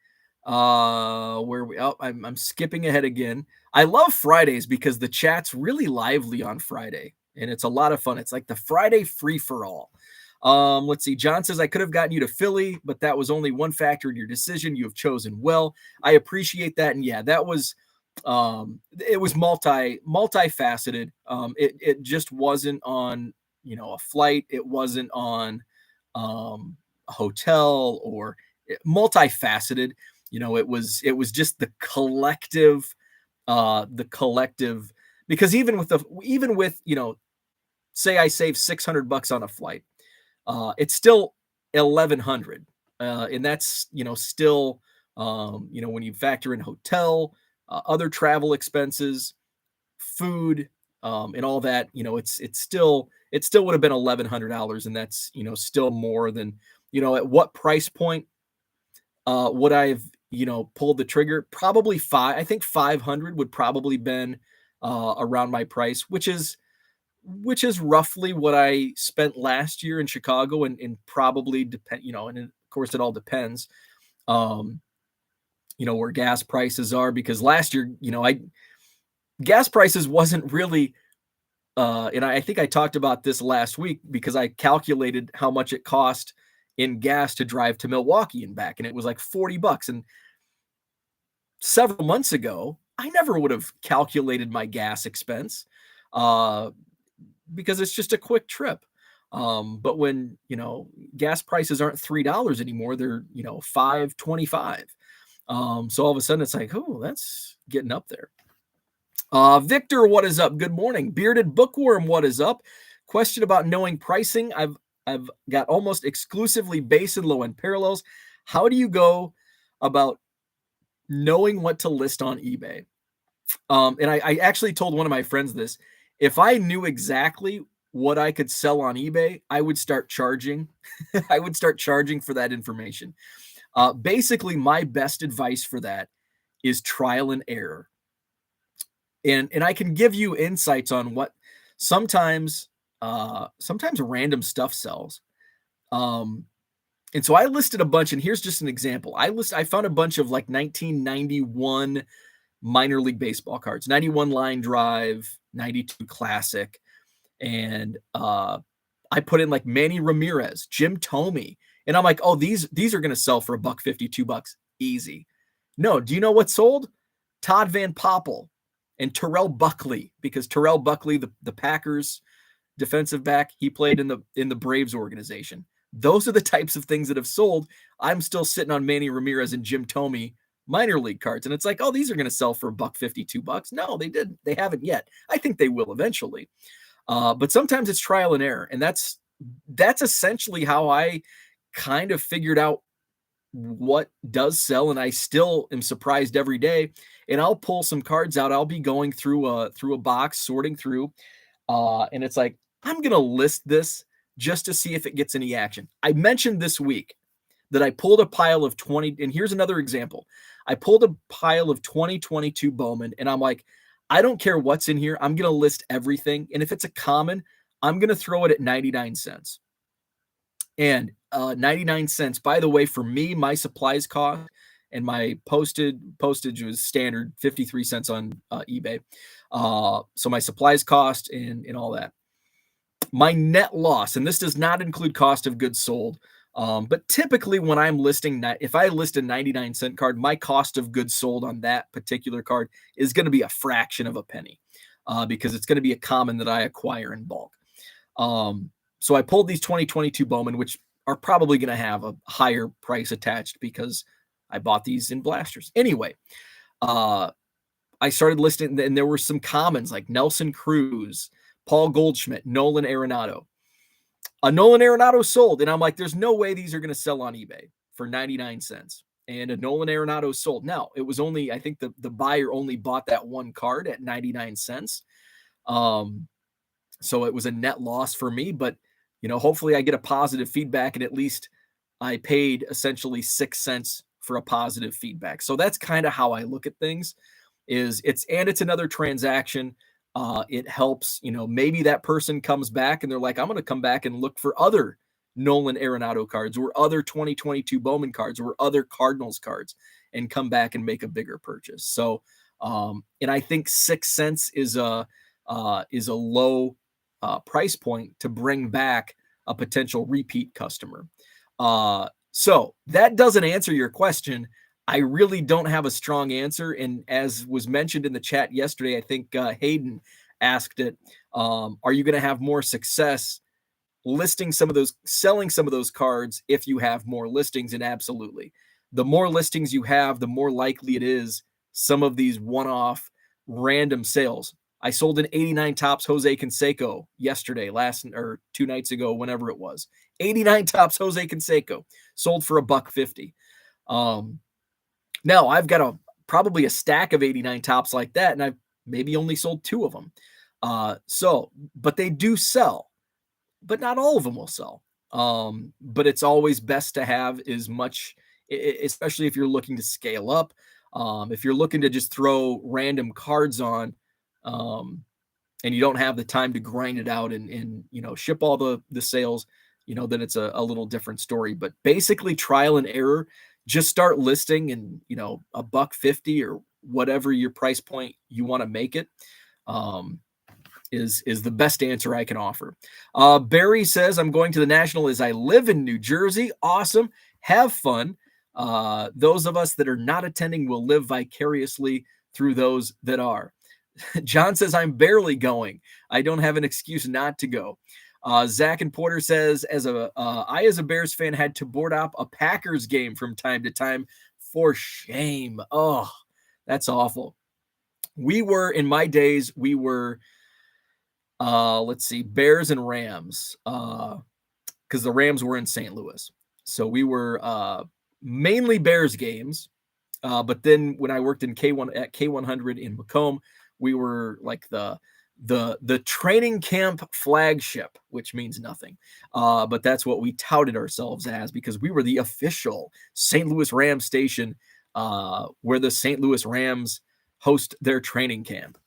Where we? Oh, I'm skipping ahead again. I love Fridays because the chat's really lively on Friday, and it's a lot of fun. It's like the Friday free for all. Let's see. John says, I could have gotten you to Philly, but that was only one factor in your decision. You have chosen well. I appreciate that. And yeah, that was, it was multifaceted. It just wasn't on, a flight. It wasn't on, a hotel, or multifaceted. It was just the collective, because even with, say I save $600 on a flight, it's still 1,100, and that's still, when you factor in hotel, other travel expenses, food, and all that, it still would have been $1,100, and that's still more than, at what price point would I have pulled the trigger? Probably I think 500 would probably been around my price, which is roughly what I spent last year in Chicago, and probably depend, and of course it all depends, where gas prices are, because last year, gas prices wasn't really, and I think I talked about this last week, because I calculated how much it cost in gas to drive to Milwaukee and back, and it was like $40. And several months ago, I never would have calculated my gas expense, because it's just a quick trip. But when, gas prices aren't $3 anymore, they're, $5.25. So all of a sudden it's like, oh, that's getting up there. Victor, what is up? Good morning. Bearded Bookworm, what is up? Question about knowing pricing. I've got almost exclusively base and low end parallels. How do you go about knowing what to list on eBay? And I actually told one of my friends this. If I knew exactly what I could sell on eBay, I would start charging. I would start charging for that information. Basically, my best advice for that is trial and error. And I can give you insights on what sometimes random stuff sells. And so I listed a bunch, and here's just an example. I found a bunch of like 1991 minor league baseball cards, 91 line drive, 92 classic. And I put in like Manny Ramirez, Jim Thome. And I'm like, oh, these are going to sell for $1.50, $2 easy. No, do you know what sold? Todd Van Poppel and Terrell Buckley, because Terrell Buckley, the Packers defensive back, he played in the Braves organization. Those are the types of things that have sold. I'm still sitting on Manny Ramirez and Jim Thome minor league cards, and it's like, oh, these are going to sell for $1.50, $2. No, they haven't yet. I think they will eventually. But sometimes it's trial and error, and that's essentially how I kind of figured out what does sell, and I still am surprised every day. And I'll pull some cards out. I'll be going through a box, sorting through, and it's like, I'm gonna list this just to see if it gets any action. I mentioned this week that I pulled a pile of 20, and here's another example. I pulled a pile of 2022 Bowman, and I'm like, I don't care what's in here. I'm gonna list everything, and if it's a common, I'm gonna throw it at 99 cents. And 99 cents, by the way, for me, my supplies cost and my postage was standard 53 cents on eBay. So my supplies cost and all that. My net loss, and this does not include cost of goods sold, But typically when I'm listing that, if I list a 99-cent card, my cost of goods sold on that particular card is going to be a fraction of a penny, because it's going to be a common that I acquire in bulk. So I pulled these 2022 Bowman, which are probably going to have a higher price attached because I bought these in blasters. Anyway, I started listing, and there were some commons like Nelson Cruz, Paul Goldschmidt, Nolan Arenado. A Nolan Arenado sold, and I'm like, there's no way these are going to sell on eBay for 99 cents. And a Nolan Arenado sold. Now, it was only, I think the buyer only bought that one card at 99 cents. So it was a net loss for me, but hopefully I get a positive feedback, and at least I paid essentially 6 cents for a positive feedback. So that's kind of how I look at things. It's another transaction. It helps, maybe that person comes back and they're like, I'm going to come back and look for other Nolan Arenado cards or other 2022 Bowman cards or other Cardinals cards and come back and make a bigger purchase. So, and I think 6 cents is a low price point to bring back a potential repeat customer. So that doesn't answer your question. I really don't have a strong answer. And as was mentioned in the chat yesterday, I think Hayden asked it, are you going to have more success selling some of those cards if you have more listings? And absolutely. The more listings you have, the more likely it is some of these one-off random sales. I sold an 89 Topps Jose Canseco yesterday, 2 nights ago, whenever it was. 89 Topps Jose Canseco sold for $1.50. Now I've got probably a stack of 89 Topps like that, and I've maybe only sold 2 of them. But they do sell, but not all of them will sell. But it's always best to have as much, especially if you're looking to scale up. If you're looking to just throw random cards on, and you don't have the time to grind it out and ship all the sales, then it's a little different story. But basically trial and error. Just start listing, and $1.50 or whatever your price point you want to make it, is the best answer I can offer. Barry says, I'm going to the National as I live in New Jersey. Awesome. Have fun. Those of us that are not attending will live vicariously through those that are. John says, I'm barely going. I don't have an excuse not to go. Zach and Porter says, I as a Bears fan had to board up a Packers game from time to time. For shame. Oh, that's awful. In my days, let's see, Bears and Rams, because the Rams were in St. Louis. So we were mainly Bears games. But then when I worked in K100 in Macomb, we were like the training camp flagship, which means nothing. But that's what we touted ourselves as, because we were the official St. Louis Rams station, where the St. Louis Rams host their training camp.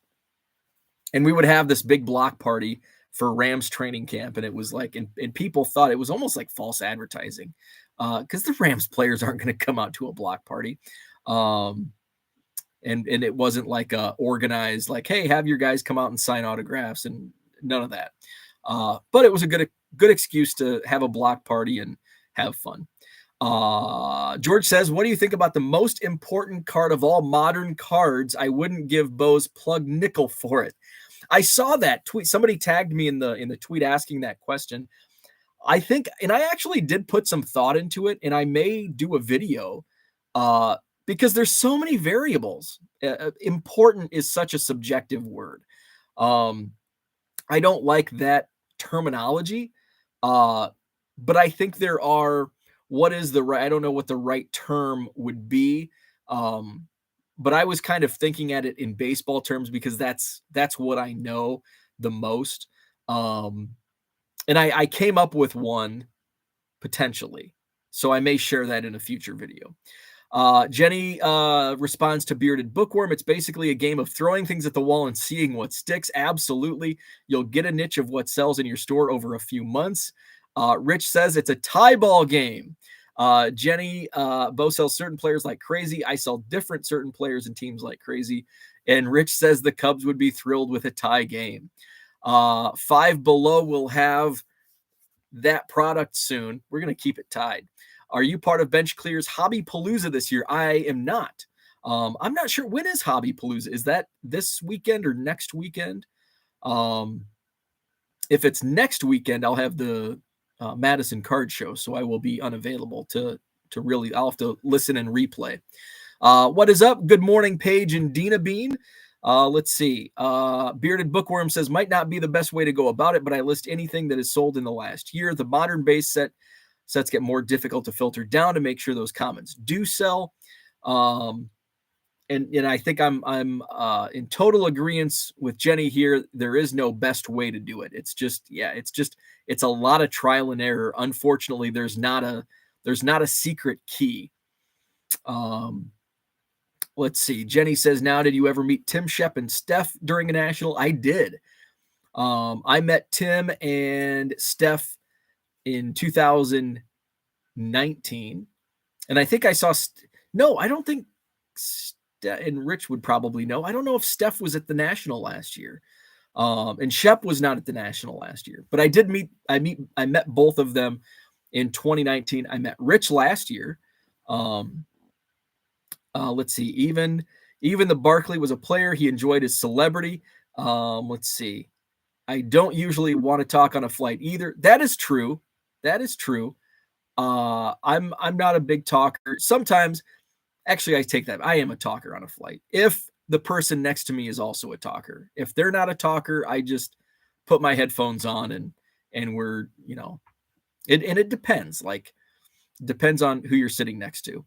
And we would have this big block party for Rams training camp. And it was like, and people thought it was almost like false advertising, because the Rams players aren't going to come out to a block party. And it wasn't like organized, like, hey, have your guys come out and sign autographs, and none of that. But it was a good excuse to have a block party and have fun. George says, what do you think about the most important card of all modern cards? I wouldn't give Bo's plug nickel for it. I saw that tweet. Somebody tagged me in the tweet asking that question. I think, and I actually did put some thought into it, and I may do a video, because there's so many variables. Important is such a subjective word. I don't like that terminology, but I think there are, I don't know what the right term would be, but I was kind of thinking at it in baseball terms, because that's what I know the most. And I came up with one potentially, so I may share that in a future video. Jenny responds to Bearded Bookworm. It's basically a game of throwing things at the wall and seeing what sticks. Absolutely. You'll get a niche of what sells in your store over a few months. Rich says it's a tie ball game. Jenny, Bo sells certain players like crazy. I sell different certain players and teams like crazy. And Rich says the Cubs would be thrilled with a tie game. Five Below will have that product soon. We're going to keep it tied. Are you part of Bench Clear's Hobby Palooza this year? I am not. I'm not sure. When is Hobby Palooza? Is that this weekend or next weekend? If it's next weekend, I'll have the Madison Card Show, so I will be unavailable to really. I'll have to listen and replay. What is up? Good morning, Paige and Dina Bean. Let's see. Bearded Bookworm says, might not be the best way to go about it, but I list anything that is sold in the last year. The modern base sets get more difficult to filter down to make sure those commons do sell. And I think I'm in total agreement with Jenny here. There is no best way to do it. It's a lot of trial and error. Unfortunately, there's not a secret key. Let's see. Jenny says, now, did you ever meet Tim Shep and Steph during a national? I did. I met Tim and Steph in 2019. And I think I saw, no, I don't think, and Rich would probably know. I don't know if Steph was at the national last year. And Shep was not at the national last year, but I met both of them in 2019. I met Rich last year. Let's see. Even the Barkley was a player. He enjoyed his celebrity. Let's see. I don't usually want to talk on a flight either. That is true. I'm not a big talker. Sometimes, actually, I take that. I am a talker on a flight. If the person next to me is also a talker. If they're not a talker, I just put my headphones on and we're, it depends. Like, depends on who you're sitting next to.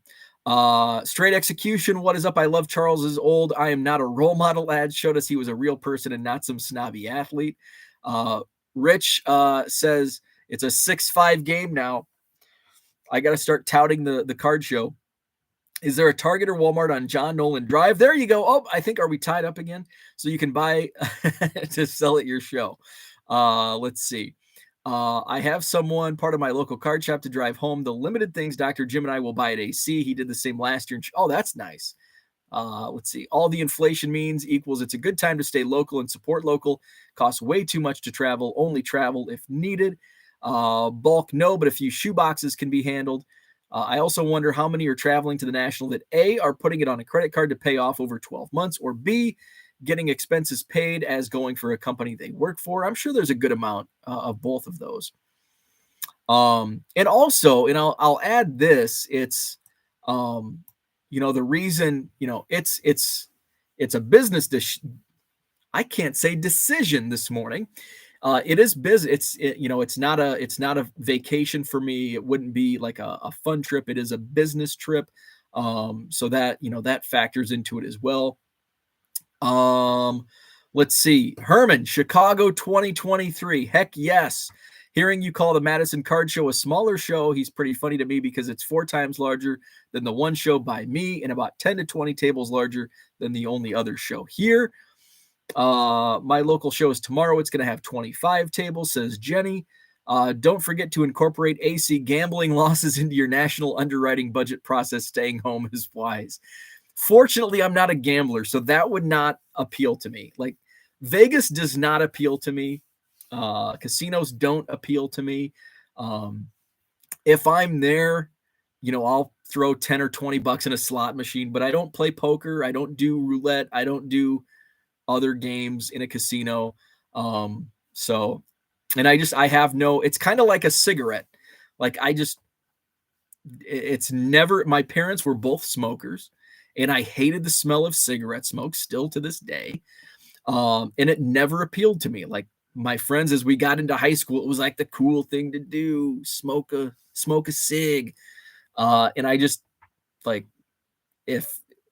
Straight Execution, what is up? I love Charles's old I am not a role model ad. Showed us he was a real person and not some snobby athlete. Rich says it's a 6-5 game now. I got to start touting the card show. Is there a Target or Walmart on John Nolan Drive? There you go. Oh, I think, are we tied up again? So you can buy to sell at your show. Let's see. I have someone, part of my local card shop, to drive home the limited things Dr. Jim and I will buy at AC. He did the same last year. Oh, that's nice. Let's see. All the inflation means equals it's a good time to stay local and support local. Costs way too much to travel. Only travel if needed. Bulk, no, but a few shoe boxes can be handled. I also wonder how many are traveling to the National that A, are putting it on a credit card to pay off over 12 months, or B, getting expenses paid as going for a company they work for. I'm sure there's a good amount of both of those. And also, and I'll add this, it's, the reason, it's a business, I can't say decision this morning. It is business. It's not a vacation for me. It wouldn't be like a fun trip. It is a business trip. So that, that factors into it as well. Let's see. Herman, Chicago 2023. Heck yes. Hearing you call the Madison Card Show a smaller show, he's pretty funny to me because it's 4 times larger than the one show by me and about 10 to 20 tables larger than the only other show here. My local show is tomorrow. It's going to have 25 tables, says Jenny. Don't forget to incorporate AC gambling losses into your national underwriting budget process. Staying home is wise. Fortunately, I'm not a gambler, so that would not appeal to me. Like, Vegas does not appeal to me. Casinos don't appeal to me. If I'm there, I'll throw 10 or 20 bucks in a slot machine, but I don't play poker. I don't do roulette. I don't do other games in a casino. I have no, it's kind of like a cigarette. Like, it's never, my parents were both smokers and I hated the smell of cigarette smoke still to this day. And it never appealed to me. Like, my friends, as we got into high school, it was like the cool thing to do, smoke a cig. And I just like,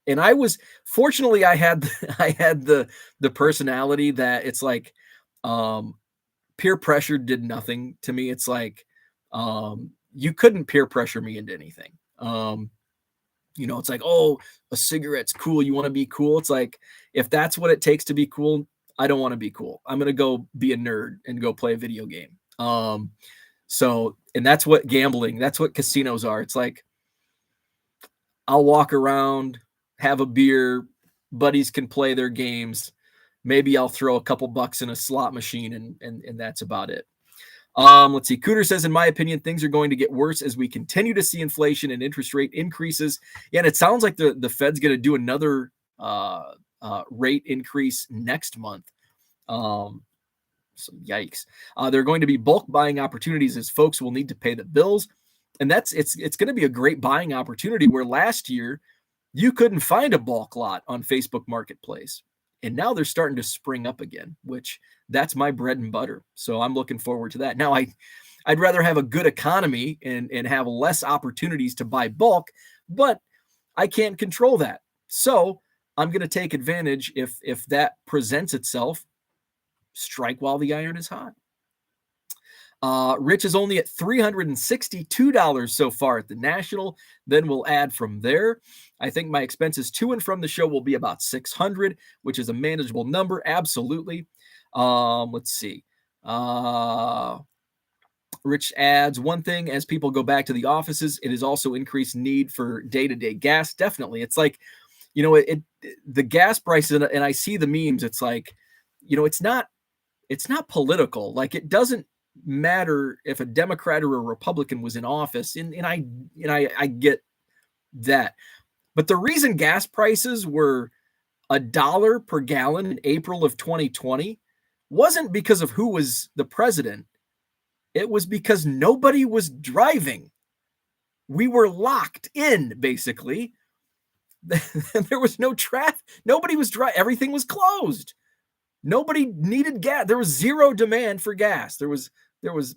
and I was, fortunately, I had the personality that it's like, peer pressure did nothing to me. It's like, you couldn't peer pressure me into anything. It's like, oh, a cigarette's cool. You want to be cool. It's like, if that's what it takes to be cool, I don't want to be cool. I'm going to go be a nerd and go play a video game. And that's what gambling, that's what casinos are. It's like, I'll walk around, have a beer, buddies can play their games. Maybe I'll throw a couple bucks in a slot machine and that's about it. Let's see. Cooter says, in my opinion, things are going to get worse as we continue to see inflation and interest rate increases. Yeah, and it sounds like the Fed's going to do another rate increase next month. So yikes. There are going to be bulk buying opportunities as folks will need to pay the bills. And it's going to be a great buying opportunity where last year you couldn't find a bulk lot on Facebook Marketplace. And now they're starting to spring up again, which that's my bread and butter. So I'm looking forward to that. Now I'd rather have a good economy and have less opportunities to buy bulk, but I can't control that. So I'm going to take advantage if that presents itself. Strike while the iron is hot. Rich is only at $362 so far at the National. Then we'll add from there. I think my expenses to and from the show will be about $600, which is a manageable number. Absolutely. Let's see. Rich adds one thing: as people go back to the offices, it is also increased need for day-to-day gas. Definitely. It's like, the gas prices, and I see the memes. It's like, it's not political. Like, it doesn't matter if a Democrat or a Republican was in office, and I get that. But the reason gas prices were $1 per gallon in April of 2020 wasn't because of who was the president. It was because nobody was driving. We were locked in, basically. There was no traffic. Nobody was driving. Everything was closed. Nobody needed gas. There was zero demand for gas. There was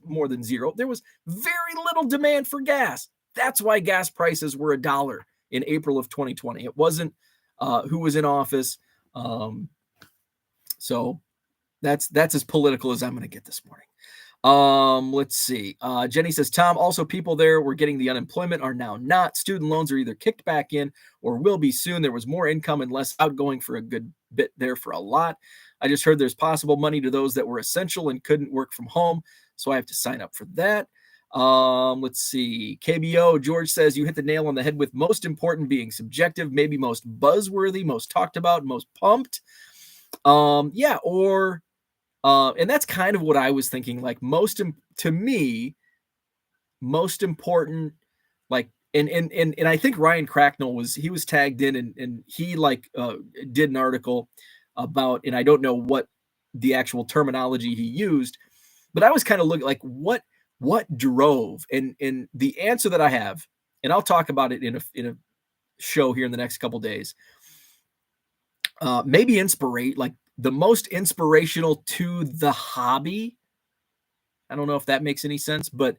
more than zero. There was very little demand for gas. That's why gas prices were $1 in April of 2020. It wasn't who was in office. So that's as political as I'm going to get this morning. Let's see. Jenny says, Tom, also people there were getting the unemployment are now not. Student loans are either kicked back in or will be soon. There was more income and less outgoing for a good bit there for a lot. I just heard there's possible money to those that were essential and couldn't work from home. So I have to sign up for that. Let's see. KBO, George says, you hit the nail on the head with most important being subjective, maybe most buzzworthy, most talked about, most pumped. Yeah, or and that's kind of what I was thinking. Like, to me, most important, like, and I think Ryan Cracknell was tagged in and he did an article about, and I don't know what the actual terminology he used, but I was kind of looking like what drove, and the answer that I have, and I'll talk about it in a show here in the next couple days. Maybe like the most inspirational to the hobby. I don't know if that makes any sense, but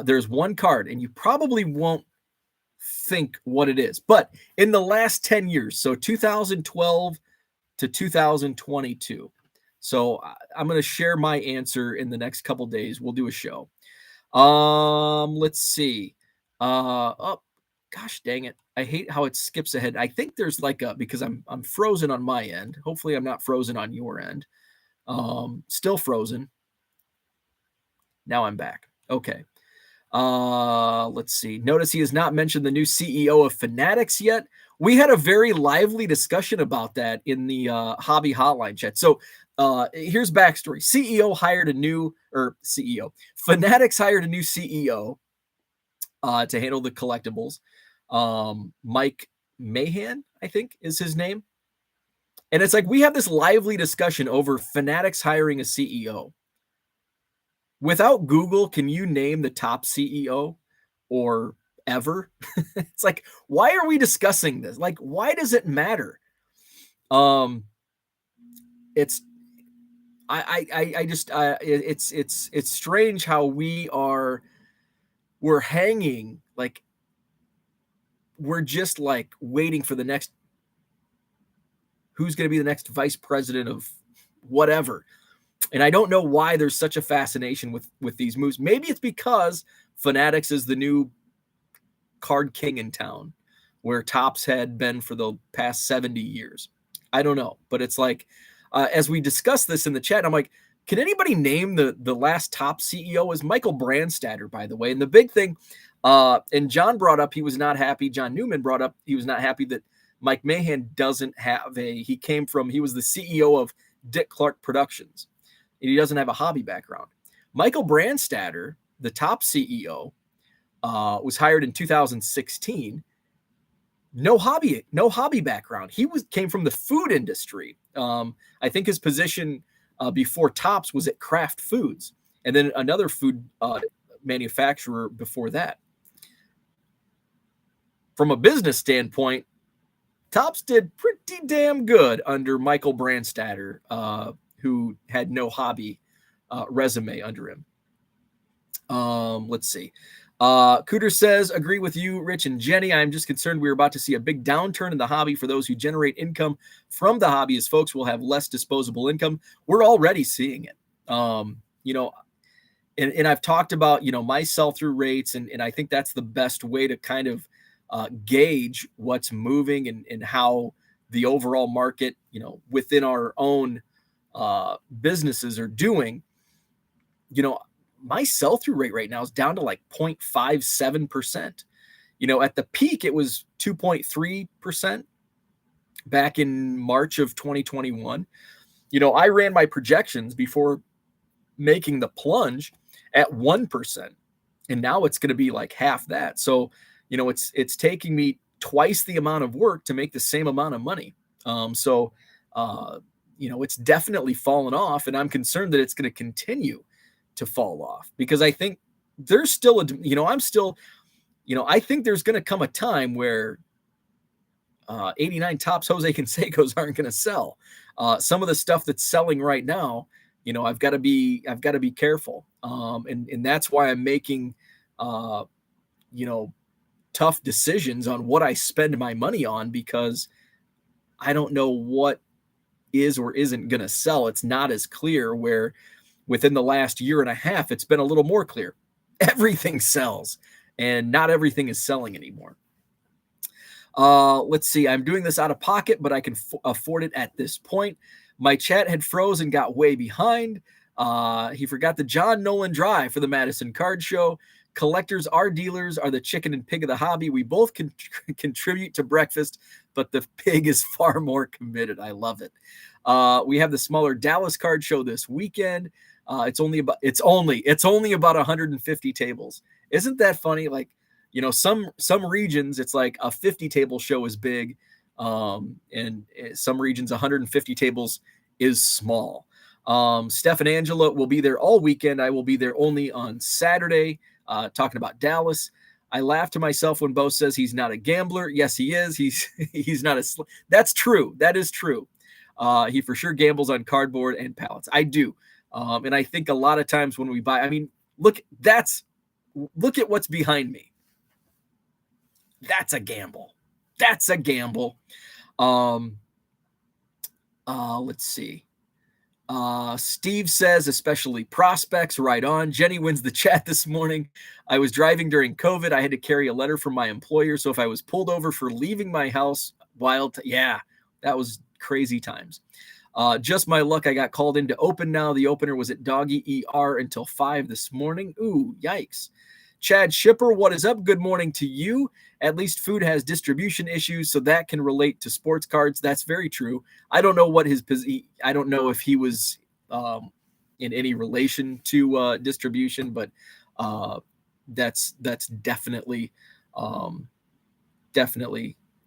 there's one card, and you probably won't think what it is. But in the last 10 years, so 2012 to 2022. So I'm going to share my answer in the next couple days. We'll do a show. Let's see. Oh, gosh dang it. I hate how it skips ahead. I think there's because I'm frozen on my end. Hopefully I'm not frozen on your end. Still frozen. Now I'm back. Okay. Let's see. Notice he has not mentioned the new CEO of Fanatics yet. We had a very lively discussion about that in the hobby hotline chat. So here's backstory. Fanatics hired a new CEO to handle the collectibles. Mike Mahan, I think is his name. And it's like, we have this lively discussion over Fanatics hiring a CEO. Without Google, can you name the top CEO or ever? It's like, why are we discussing this? Like, why does it matter? It's strange how we're hanging, like, we're just like waiting for the next, who's going to be the next vice president of whatever. And I don't know why there's such a fascination with these moves. Maybe it's because Fanatics is the new card king in town, where Topps had been for the past 70 years. I don't know. But it's like, as we discuss this in the chat, I'm like, can anybody name the last Topps CEO? Is Michael Brandstatter, by the way. And the big thing, and John brought up, he was not happy. John Newman brought up, he was not happy that Mike Mahan doesn't have he was the CEO of Dick Clark Productions. He doesn't have a hobby background. Michael Brandstatter, the top CEO, was hired in 2016. No hobby background. He came from the food industry. I think his position before Tops was at Kraft Foods, and then another food manufacturer before that. From a business standpoint, Tops did pretty damn good under Michael Brandstatter, who had no hobby resume under him. Let's see. Cooter says, agree with you, Rich and Jenny. I'm just concerned we're about to see a big downturn in the hobby. For those who generate income from the hobby, as folks will have less disposable income. We're already seeing it. And I've talked about, my sell-through rates, and I think that's the best way to kind of gauge what's moving and how the overall market, within our own businesses are doing. My sell-through rate right now is down to like 0.57%. At the peak, it was 2.3% back in March of 2021. I ran my projections before making the plunge at 1%, and now it's going to be like half that. So, it's taking me twice the amount of work to make the same amount of money. It's definitely fallen off, and I'm concerned that it's going to continue to fall off, because I think there's still I think there's going to come a time where 89 Tops Jose Canseco's aren't going to sell. Some of the stuff that's selling right now, I've got to be careful. And that's why I'm making, tough decisions on what I spend my money on, because I don't know what is or isn't going to sell. It's not as clear, where within the last year and a half, it's been a little more clear. Everything sells, and not everything is selling anymore. Let's see. I'm doing this out of pocket, but I can afford it at this point. My chat had froze and got way behind. He forgot the John Nolan Drive for the Madison Card Show. Collectors are dealers, are the chicken and pig of the hobby. We both contribute to breakfast, but the pig is far more committed. I love it. We have the smaller Dallas Card Show this weekend. It's only about 150 tables. Isn't that funny? Like, some regions, it's like a 50 table show is big. And some regions, 150 tables is small. Steph and Angela will be there all weekend. I will be there only on Saturday, talking about Dallas. I laugh to myself when Bo says he's not a gambler. Yes, he is. He's not that's true. That is true. He for sure gambles on cardboard and pallets. I do. And I think a lot of times when we buy, look at what's behind me. That's a gamble. Let's see. Steve says, especially prospects, right on. Jenny wins the chat this morning. I was driving during COVID. I had to carry a letter from my employer. So if I was pulled over for leaving my house, that was crazy times. Just my luck. I got called in to open now. The opener was at Doggy ER until 5 this morning. Ooh, yikes. Chad Shipper, what is up? Good morning to you. At least food has distribution issues, so that can relate to sports cards. That's very true. I don't know I don't know if he was in any relation to distribution, but that's definitely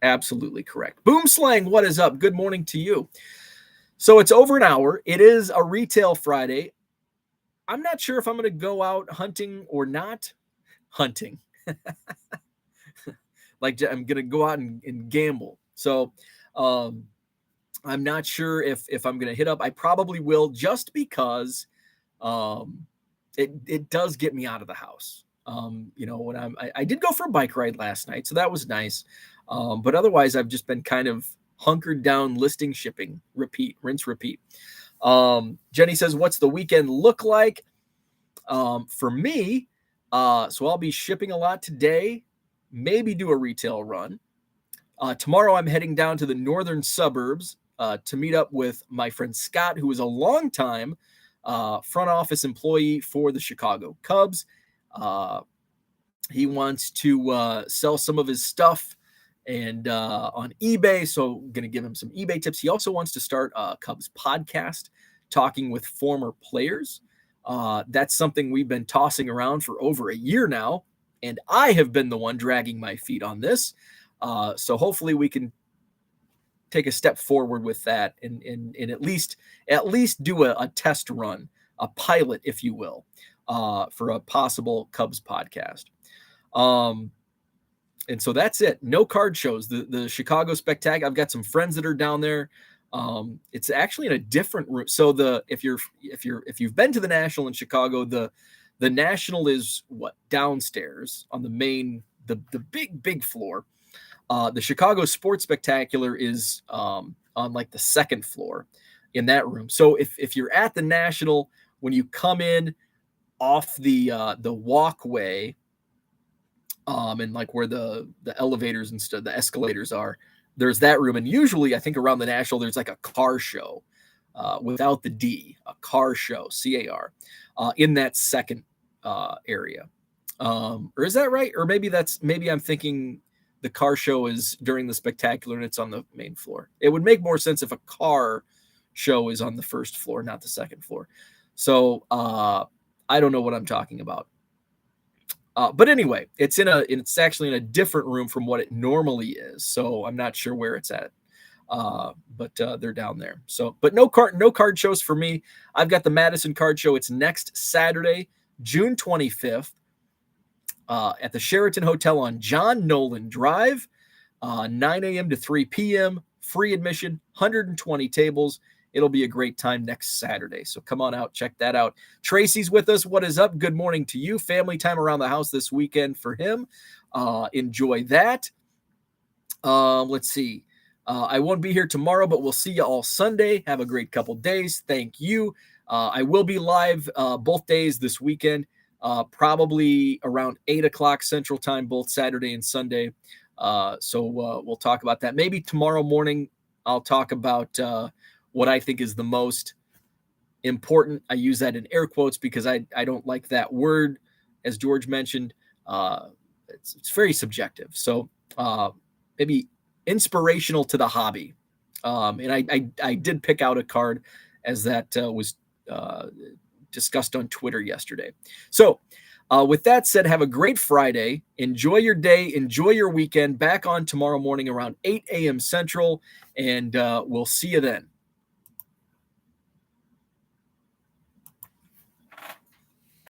absolutely correct. Boom Slang, what is up? Good morning to you. So it's over an hour. It is a retail Friday. I'm not sure if I'm going to go out hunting or not hunting. Like, I'm going to go out and gamble. So I'm not sure if I'm going to hit up. I probably will, just because it does get me out of the house. When I did go for a bike ride last night, so that was nice. But otherwise, I've just been kind of hunkered down, listing, shipping, repeat, rinse, repeat. Jenny says, what's the weekend look like? For me, so I'll be shipping a lot today, maybe do a retail run. Tomorrow I'm heading down to the northern suburbs to meet up with my friend Scott, who is a longtime front office employee for the Chicago Cubs. He wants to sell some of his stuff and on eBay, so I'm going to give him some eBay tips. He also wants to start a Cubs podcast talking with former players. That's something we've been tossing around for over a year now, and I have been the one dragging my feet on this. So hopefully we can take a step forward with that and at least do a test run, a pilot, if you will, for a possible Cubs podcast. And so that's it. No card shows. The Chicago Spectacular. I've got some friends that are down there. It's actually in a different room. So if you've been to the National in Chicago, the National is downstairs on the main, the big floor. The Chicago Sports Spectacular is on like the second floor in that room. So if you're at the National, when you come in off the walkway, and like where the elevators and stuff, the escalators are, there's that room. And usually I think around the National, there's like a car show, without the D, a car show, CAR, in that second area. Or is that right? Or maybe I'm thinking the car show is during the Spectacular and it's on the main floor. It would make more sense if a car show is on the first floor, not the second floor. So I don't know what I'm talking about. But anyway, it's actually in a different room from what it normally is. So I'm not sure where it's at. But they're down there. So, but no card shows for me. I've got the Madison Card Show. It's next Saturday, June 25th, at the Sheraton Hotel on John Nolan Drive, 9 a.m. to 3 p.m. Free admission, 120 tables. It'll be a great time next Saturday. So come on out, check that out. Tracy's with us. What is up? Good morning to you. Family time around the house this weekend for him. Enjoy that. Let's see. I won't be here tomorrow, but we'll see you all Sunday. Have a great couple days. Thank you. I will be live both days this weekend, probably around 8 o'clock Central Time, both Saturday and Sunday. So we'll talk about that. Maybe tomorrow morning I'll talk about what I think is the most important. I use that in air quotes because I don't like that word, as George mentioned. It's very subjective. So maybe inspirational to the hobby. And I did pick out a card as that was discussed on Twitter yesterday. So with that said, have a great Friday. Enjoy your day. Enjoy your weekend. Back on tomorrow morning around 8 a.m. Central. And we'll see you then.